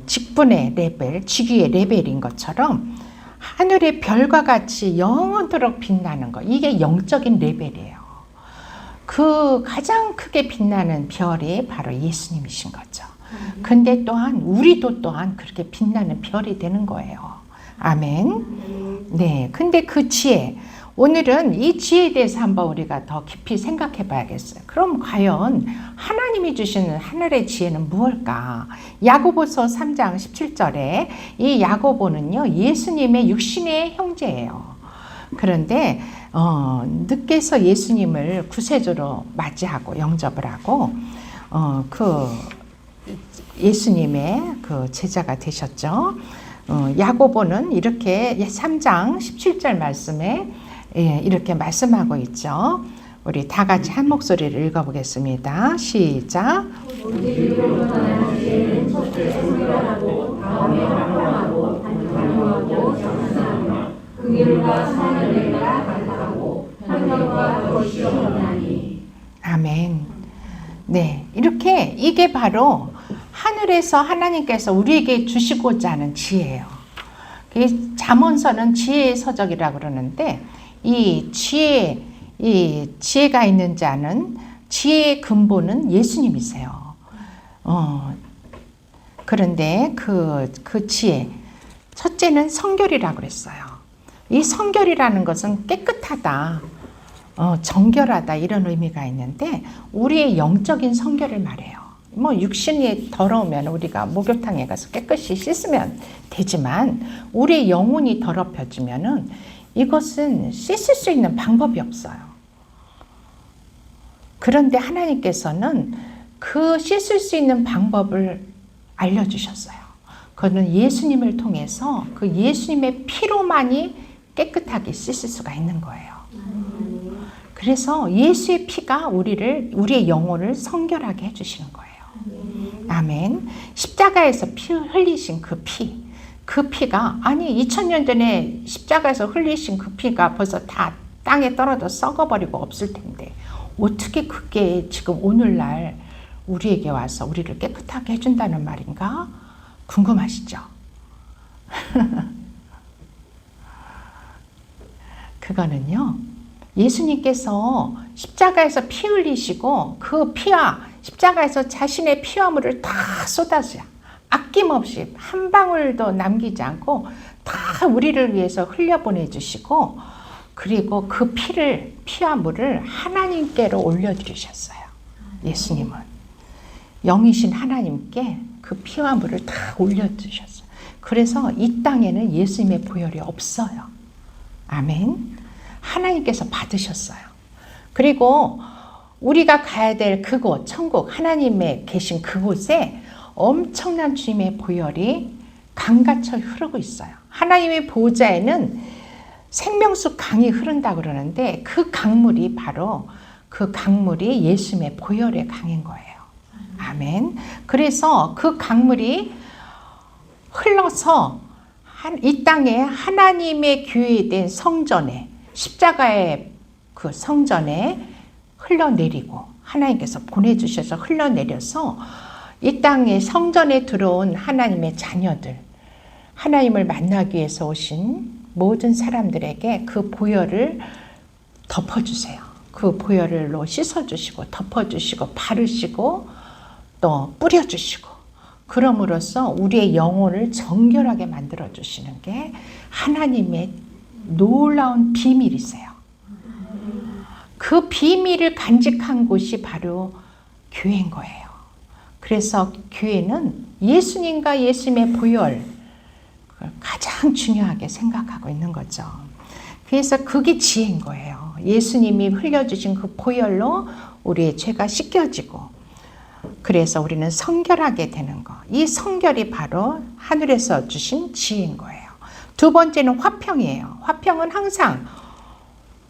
직분의 레벨, 직위의 레벨인 것처럼 하늘의 별과 같이 영원토록 빛나는 거. 이게 영적인 레벨이에요. 그 가장 크게 빛나는 별이 바로 예수님이신 거죠. 근데 또한 우리도 또한 그렇게 빛나는 별이 되는 거예요. 아멘. 네. 근데 그 지혜, 오늘은 이 지혜에 대해서 한번 우리가 더 깊이 생각해 봐야겠어요. 그럼 과연 하나님이 주시는 하늘의 지혜는 무엇일까? 야고보서 3장 17절에 이 야고보는요, 예수님의 육신의 형제예요. 그런데 늦게서 예수님을 구세주로 맞이하고 영접을 하고 그 예수님의 그 제자가 되셨죠. 야고보는 이렇게 3장 17절 말씀에 이렇게 말씀하고 있죠. 우리 다 같이 한 목소리를 읽어보겠습니다. 시작. 그 길과 선을 내가 간다고 환경과 것이 없나니. 아멘. 네, 이렇게 이게 바로 하늘에서 하나님께서 우리에게 주시고자 하는 지혜예요. 잠언서는 지혜의 서적이라고 그러는데 이 지혜가 있는 자는 지혜의 근본은 예수님이세요. 그런데 그 지혜, 첫째는 성결이라고 그랬어요. 이 성결이라는 것은 깨끗하다, 정결하다 이런 의미가 있는데 우리의 영적인 성결을 말해요. 뭐 육신이 더러우면 우리가 목욕탕에 가서 깨끗이 씻으면 되지만 우리의 영혼이 더럽혀지면은 이것은 씻을 수 있는 방법이 없어요. 그런데 하나님께서는 그 씻을 수 있는 방법을 알려주셨어요. 그거는 예수님을 통해서 그 예수님의 피로만이 깨끗하게 씻을 수가 있는 거예요. 그래서 예수의 피가 우리의 영혼을 성결하게 해주시는 거예요. 아멘. 십자가에서 피 흘리신 그 피가 아니 2000년 전에 십자가에서 흘리신 그 피가 벌써 다 땅에 떨어져 썩어버리고 없을 텐데 어떻게 그게 지금 오늘날 우리에게 와서 우리를 깨끗하게 해준다는 말인가? 궁금하시죠? 그거는요, 예수님께서 십자가에서 피 흘리시고 그 피와 십자가에서 자신의 피와 물을 다 쏟아서 아낌없이 한 방울도 남기지 않고 다 우리를 위해서 흘려보내주시고 그리고 그 피와 물을 하나님께로 올려드리셨어요. 예수님은 영이신 하나님께 그 피와 물을 다 올려주셨어요. 그래서 이 땅에는 예수님의 보혈이 없어요. 아멘. 하나님께서 받으셨어요. 그리고 우리가 가야 될 그곳, 천국, 하나님의 계신 그곳에 엄청난 주님의 보혈이 강같이 흐르고 있어요. 하나님의 보좌에는 생명수 강이 흐른다고 그러는데 그 강물이 바로 그 강물이 예수님의 보혈의 강인 거예요. 아멘. 그래서 그 강물이 흘러서 이 땅에 하나님의 교회된 성전에 십자가의 그 성전에 흘러내리고 하나님께서 보내주셔서 흘러내려서 이 땅에 성전에 들어온 하나님의 자녀들, 하나님을 만나기 위해서 오신 모든 사람들에게 그 보혈을 덮어주세요. 그 보혈로 씻어주시고 덮어주시고 바르시고 또 뿌려주시고 그럼으로써 우리의 영혼을 정결하게 만들어주시는 게 하나님의 놀라운 비밀이세요. 그 비밀을 간직한 곳이 바로 교회인 거예요. 그래서 교회는 예수님과 예수님의 보혈 가장 중요하게 생각하고 있는 거죠. 그래서 그게 지혜인 거예요. 예수님이 흘려주신 그 보혈로 우리의 죄가 씻겨지고 그래서 우리는 성결하게 되는 거. 이 성결이 바로 하늘에서 주신 지혜인 거예요. 두 번째는 화평이에요. 화평은 항상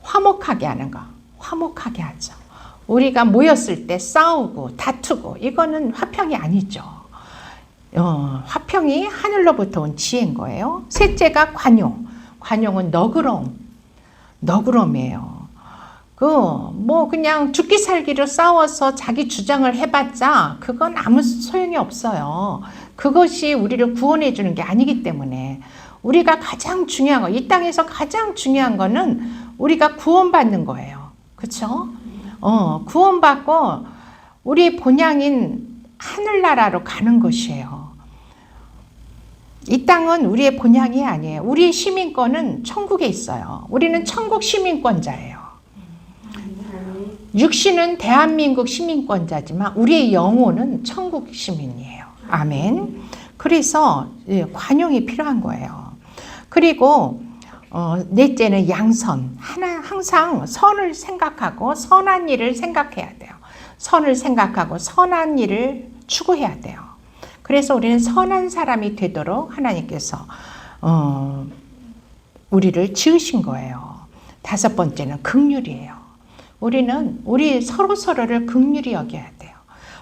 화목하게 하는 거. 화목하게 하죠. 우리가 모였을 때 싸우고 다투고 이거는 화평이 아니죠. 화평이 하늘로부터 온 지혜인 거예요. 셋째가 관용. 관용은 너그러움이에요. 그냥 죽기 살기로 싸워서 자기 주장을 해봤자 그건 아무 소용이 없어요. 그것이 우리를 구원해 주는 게 아니기 때문에 우리가 가장 중요한 거, 이 땅에서 가장 중요한 거는 우리가 구원받는 거예요. 그렇죠? 구원받고 우리 본향인 하늘나라로 가는 것이에요. 이 땅은 우리의 본향이 아니에요. 우리의 시민권은 천국에 있어요. 우리는 천국 시민권자예요. 육신은 대한민국 시민권자지만 우리의 영혼은 천국 시민이에요. 아멘. 그래서 관용이 필요한 거예요. 그리고 넷째는 양선. 항상 선을 생각하고 선한 일을 생각해야 돼요. 선을 생각하고 선한 일을 추구해야 돼요. 그래서 우리는 선한 사람이 되도록 하나님께서 우리를 지으신 거예요. 다섯 번째는 긍휼이에요. 우리 서로를 긍휼히 여겨야 돼요.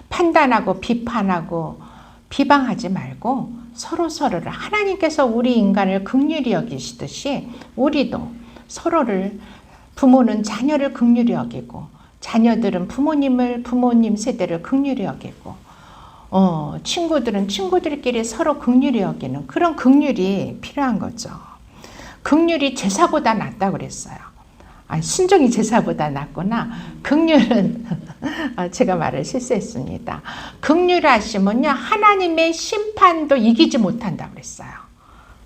판단하고 비판하고 비방하지 말고 서로를 하나님께서 우리 인간을 긍휼히 여기시듯이 우리도 서로를, 부모는 자녀를 긍휼히 여기고 자녀들은 부모님 세대를 긍휼히 여기고 친구들은 친구들끼리 서로 긍휼히 여기는 그런 긍휼이 필요한 거죠. 긍휼이 제사보다 낫다고 그랬어요. 순종이 제사보다 낫구나. 긍휼은 제가 말을 실수했습니다. 긍휼하심은요, 하나님의 심판도 이기지 못한다고 그랬어요.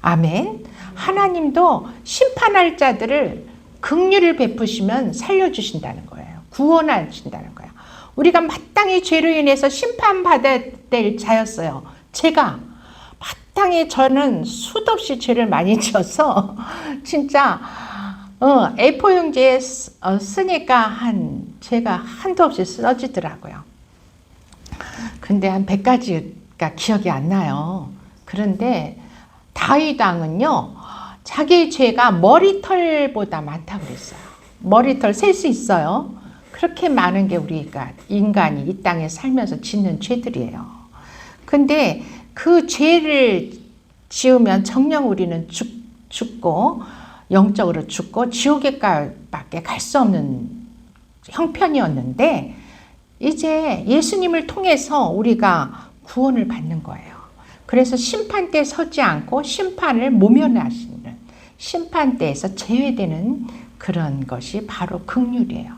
아멘. 하나님도 심판할 자들을 긍휼을 베푸시면 살려주신다는 거예요. 구원하신다는 거예요. 우리가 마땅히 죄로 인해서 심판받아야 될 자였어요. 제가 마땅히 저는 수도 없이 죄를 많이 지어서 진짜 A4 용지에 쓰니까 제가 한도 없이 써지더라고요. 근데 한 100가지가 기억이 안 나요. 그런데 다윗 왕은요, 자기 죄가 머리털보다 많다고 그랬어요. 머리털 셀 수 있어요. 그렇게 많은 게 우리가 인간이 이 땅에 살면서 짓는 죄들이에요. 근데 그 죄를 지으면 정녕 우리는 죽고 영적으로 죽고 지옥에밖에 갈 수 없는 형편이었는데 이제 예수님을 통해서 우리가 구원을 받는 거예요. 그래서 심판대에 서지 않고 심판을 모면하시는, 심판대에서 제외되는 그런 것이 바로 긍휼이에요.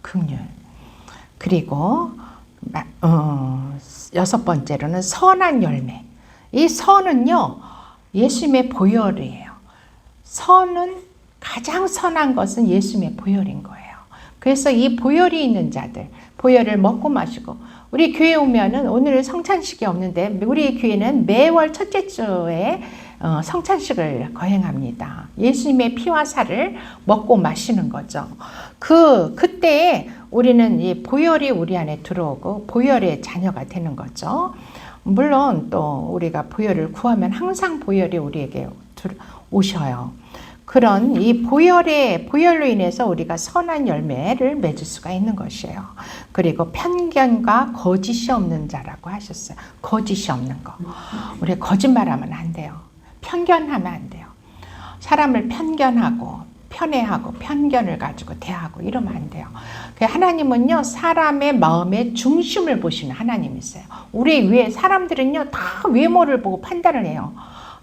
긍휼. 그리고 여섯 번째로는 선한 열매. 이 선은요, 예수님의 보혈이에요. 선은, 가장 선한 것은 예수님의 보혈인 거예요. 그래서 이 보혈이 있는 자들, 보혈을 먹고 마시고, 우리 교회 오면은 오늘은 성찬식이 없는데 우리 교회는 매월 첫째 주에 성찬식을 거행합니다. 예수님의 피와 살을 먹고 마시는 거죠. 그때에 우리는 이 보혈이 우리 안에 들어오고 보혈의 자녀가 되는 거죠. 물론 또 우리가 보혈을 구하면 항상 보혈이 우리에게 오셔요. 그런 이 보혈로 인해서 우리가 선한 열매를 맺을 수가 있는 것이에요. 그리고 편견과 거짓이 없는 자라고 하셨어요. 거짓이 없는 거. 우리 거짓말하면 안 돼요. 편견하면 안 돼요. 사람을 편견하고 편애하고 편견을 가지고 대하고 이러면 안 돼요. 하나님은요, 사람의 마음의 중심을 보시는 하나님이세요. 우리 위에 사람들은요, 다 외모를 보고 판단을 해요.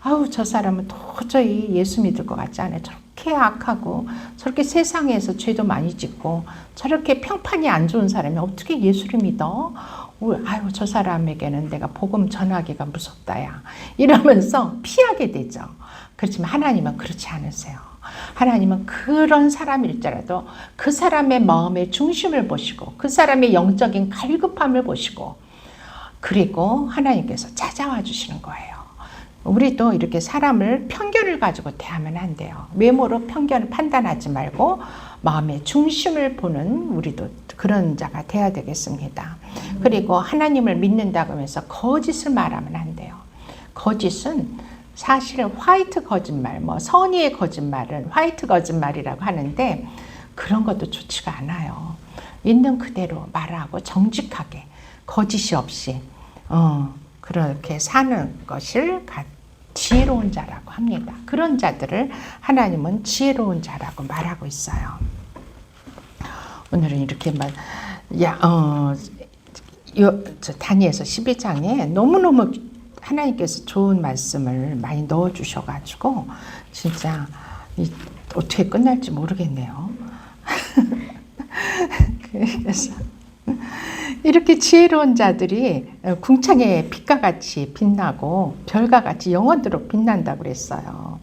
아우, 저 사람은 도저히 예수 믿을 것 같지 않아요. 저렇게 악하고 저렇게 세상에서 죄도 많이 짓고 저렇게 평판이 안 좋은 사람이 어떻게 예수를 믿어? 아유, 저 사람에게는 내가 복음 전하기가 무섭다야. 이러면서 피하게 되죠. 그렇지만 하나님은 그렇지 않으세요. 하나님은 그런 사람일지라도 그 사람의 마음의 중심을 보시고 그 사람의 영적인 갈급함을 보시고 그리고 하나님께서 찾아와 주시는 거예요. 우리도 이렇게 사람을 편견을 가지고 대하면 안 돼요. 외모로 편견을 판단하지 말고 마음의 중심을 보는 우리도 그런 자가 돼야 되겠습니다. 그리고 하나님을 믿는다고 하면서 거짓을 말하면 안 돼요. 거짓은 사실 화이트 거짓말, 선의의 거짓말은 화이트 거짓말이라고 하는데 그런 것도 좋지가 않아요. 있는 그대로 말하고 정직하게 거짓이 없이 그렇게 사는 것을 지혜로운 자라고 합니다. 그런 자들을 하나님은 지혜로운 자라고 말하고 있어요. 오늘은 이렇게 다니엘서 12장에 너무너무 하나님께서 좋은 말씀을 많이 넣어주셔가지고 진짜 어떻게 끝날지 모르겠네요. 그래서 이렇게 지혜로운 자들이 궁창의 빛과 같이 빛나고 별과 같이 영원토록 빛난다고 그랬어요.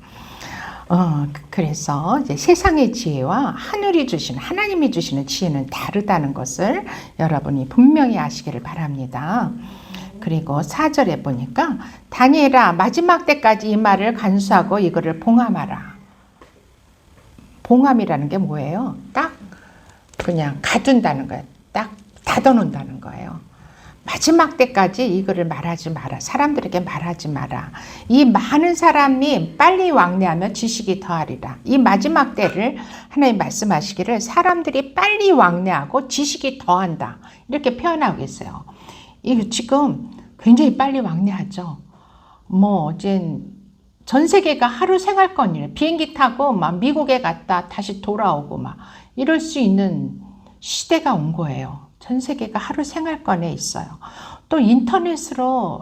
그래서 이제 세상의 지혜와 하늘이 주시는 하나님이 주시는 지혜는 다르다는 것을 여러분이 분명히 아시기를 바랍니다. 그리고 4절에 보니까 다니엘아 마지막 때까지 이 말을 간수하고 이거를 봉함하라. 봉함이라는 게 뭐예요? 딱 그냥 가둔다는 거예요. 딱 닫아놓는다는 거예요. 마지막 때까지 이거를 말하지 마라. 사람들에게 말하지 마라. 이 많은 사람이 빨리 왕래하며 지식이 더하리라. 이 마지막 때를 하나님 말씀하시기를 사람들이 빨리 왕래하고 지식이 더한다. 이렇게 표현하고 있어요. 이거 지금 굉장히 빨리 왕래하죠. 이제 전 세계가 하루 생활권이래. 비행기 타고 막 미국에 갔다 다시 돌아오고 막 이럴 수 있는 시대가 온 거예요. 전 세계가 하루 생활권에 있어요. 또 인터넷으로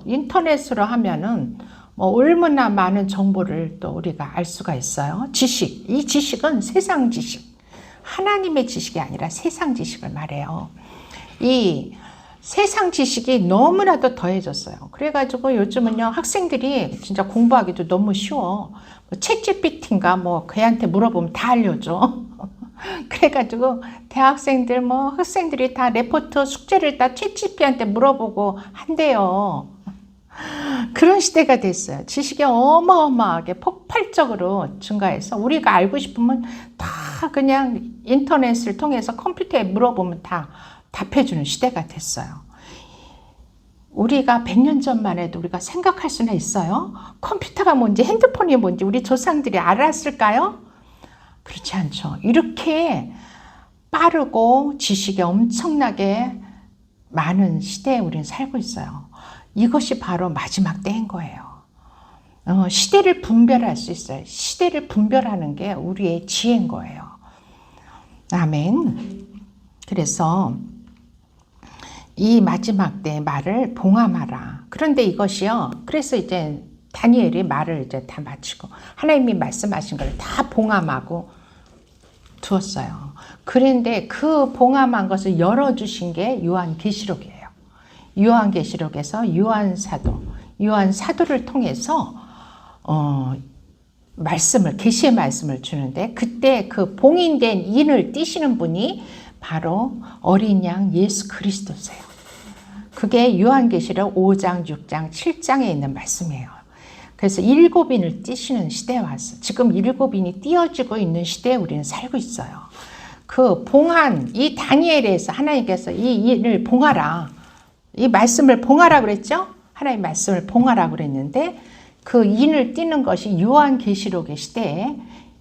하면은 얼마나 많은 정보를 또 우리가 알 수가 있어요. 지식, 이 지식은 세상 지식, 하나님의 지식이 아니라 세상 지식을 말해요. 이 세상 지식이 너무나도 더해졌어요. 그래가지고 요즘은요 학생들이 진짜 공부하기도 너무 쉬워. 챗GPT인가 걔한테 물어보면 다 알려줘. 그래가지고 대학생들 학생들이 다 레포트 숙제를 다 챗GPT한테 물어보고 한대요. 그런 시대가 됐어요. 지식이 어마어마하게 폭발적으로 증가해서 우리가 알고 싶으면 다 그냥 인터넷을 통해서 컴퓨터에 물어보면 다 답해주는 시대가 됐어요. 우리가 100년 전만 해도 우리가 생각할 수는 있어요? 컴퓨터가 뭔지 핸드폰이 뭔지 우리 조상들이 알았을까요? 그렇지 않죠. 이렇게 빠르고 지식이 엄청나게 많은 시대에 우리는 살고 있어요. 이것이 바로 마지막 때인 거예요. 시대를 분별할 수 있어요. 시대를 분별하는 게 우리의 지혜인 거예요. 아멘. 그래서 이 마지막 때의 말을 봉함하라. 그런데 이것이요. 그래서 이제 다니엘이 말을 이제 다 마치고 하나님이 말씀하신 걸 다 봉함하고 두었어요. 그런데 그 봉함한 것을 열어주신 게 요한계시록이에요. 요한계시록에서 요한사도를 통해서 계시의 말씀을 주는데 그때 그 봉인된 인을 띠시는 분이 바로 어린 양 예수 그리스도세요. 그게 요한계시록 5장, 6장, 7장에 있는 말씀이에요. 그래서 7인을 띠시는 시대에 왔어. 지금 7인이 띄어지고 있는 시대에 우리는 살고 있어요. 그 봉한 이 다니엘에서 하나님께서 이 인을 봉하라. 이 말씀을 봉하라 그랬죠? 하나님 말씀을 봉하라 그랬는데 그 인을 띠는 것이 요한계시록의 시대에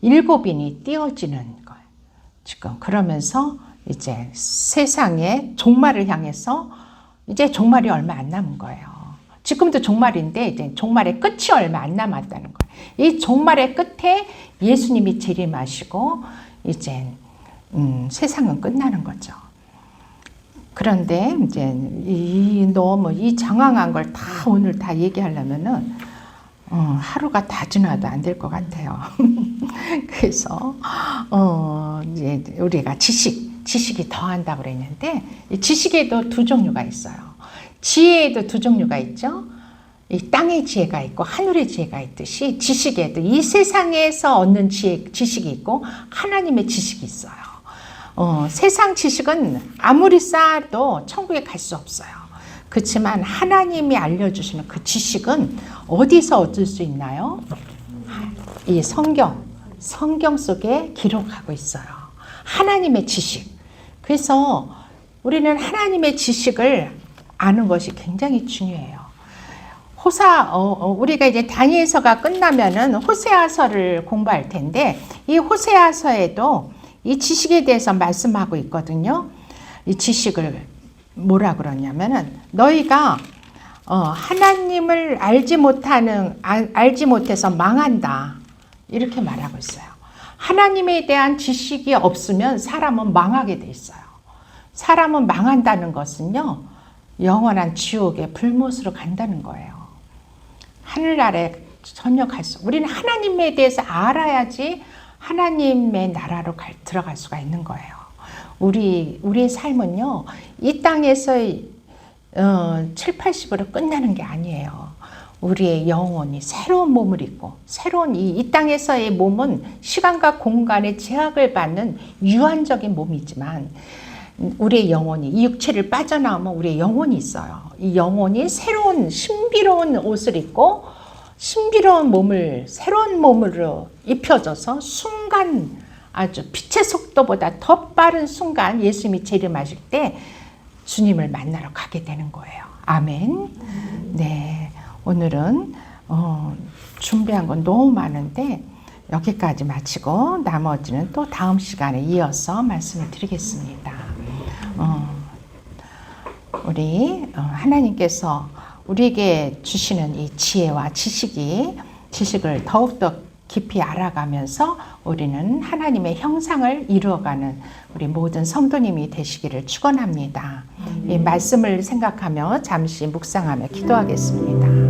7인이 띄어지는 거예요. 지금 그러면서 이제 세상의 종말을 향해서 이제 종말이 얼마 안 남은 거예요. 지금도 종말인데 이제 종말의 끝이 얼마 안 남았다는 거예요. 이 종말의 끝에 예수님이 재림하시고 이제 세상은 끝나는 거죠. 그런데 이제 너무 이 장황한 걸 다 오늘 다 얘기하려면은 하루가 다 지나도 안 될 것 같아요. 그래서 이제 우리가 지식이 더한다고 그랬는데 지식에도 두 종류가 있어요. 지혜에도 두 종류가 있죠. 이 땅의 지혜가 있고 하늘의 지혜가 있듯이 지식에도 이 세상에서 얻는 지식이 있고 하나님의 지식이 있어요. 세상 지식은 아무리 쌓아도 천국에 갈 수 없어요. 그렇지만 하나님이 알려주시는 그 지식은 어디서 얻을 수 있나요? 이 성경 속에 기록하고 있어요. 하나님의 지식. 그래서 우리는 하나님의 지식을 아는 것이 굉장히 중요해요. 우리가 이제 다니엘서가 끝나면은 호세아서를 공부할 텐데 이 호세아서에도 이 지식에 대해서 말씀하고 있거든요. 이 지식을 뭐라 그러냐면은 너희가 하나님을 알지 못해서 망한다. 이렇게 말하고 있어요. 하나님에 대한 지식이 없으면 사람은 망하게 돼 있어요. 사람은 망한다는 것은요, 영원한 지옥의 불못으로 간다는 거예요. 하늘나라에 전혀 갈 수, 우리는 하나님에 대해서 알아야지 하나님의 나라로 들어갈 수가 있는 거예요. 우리의 삶은요, 이 땅에서 7, 80으로 끝나는 게 아니에요. 우리의 영혼이 새로운 몸을 입고, 새로운 이 땅에서의 몸은 시간과 공간의 제약을 받는 유한적인 몸이지만, 우리의 영혼이, 이 육체를 빠져나오면 우리의 영혼이 있어요. 이 영혼이 새로운 신비로운 옷을 입고 신비로운 몸을, 새로운 몸으로 입혀져서 순간, 아주 빛의 속도보다 더 빠른 순간 예수님이 재림하실 때 주님을 만나러 가게 되는 거예요. 아멘. 네, 오늘은 준비한 건 너무 많은데 여기까지 마치고 나머지는 또 다음 시간에 이어서 말씀을 드리겠습니다. 우리 하나님께서 우리에게 주시는 이 지혜와 지식을 더욱더 깊이 알아가면서 우리는 하나님의 형상을 이루어가는 우리 모든 성도님이 되시기를 축원합니다. 이 말씀을 생각하며 잠시 묵상하며 기도하겠습니다.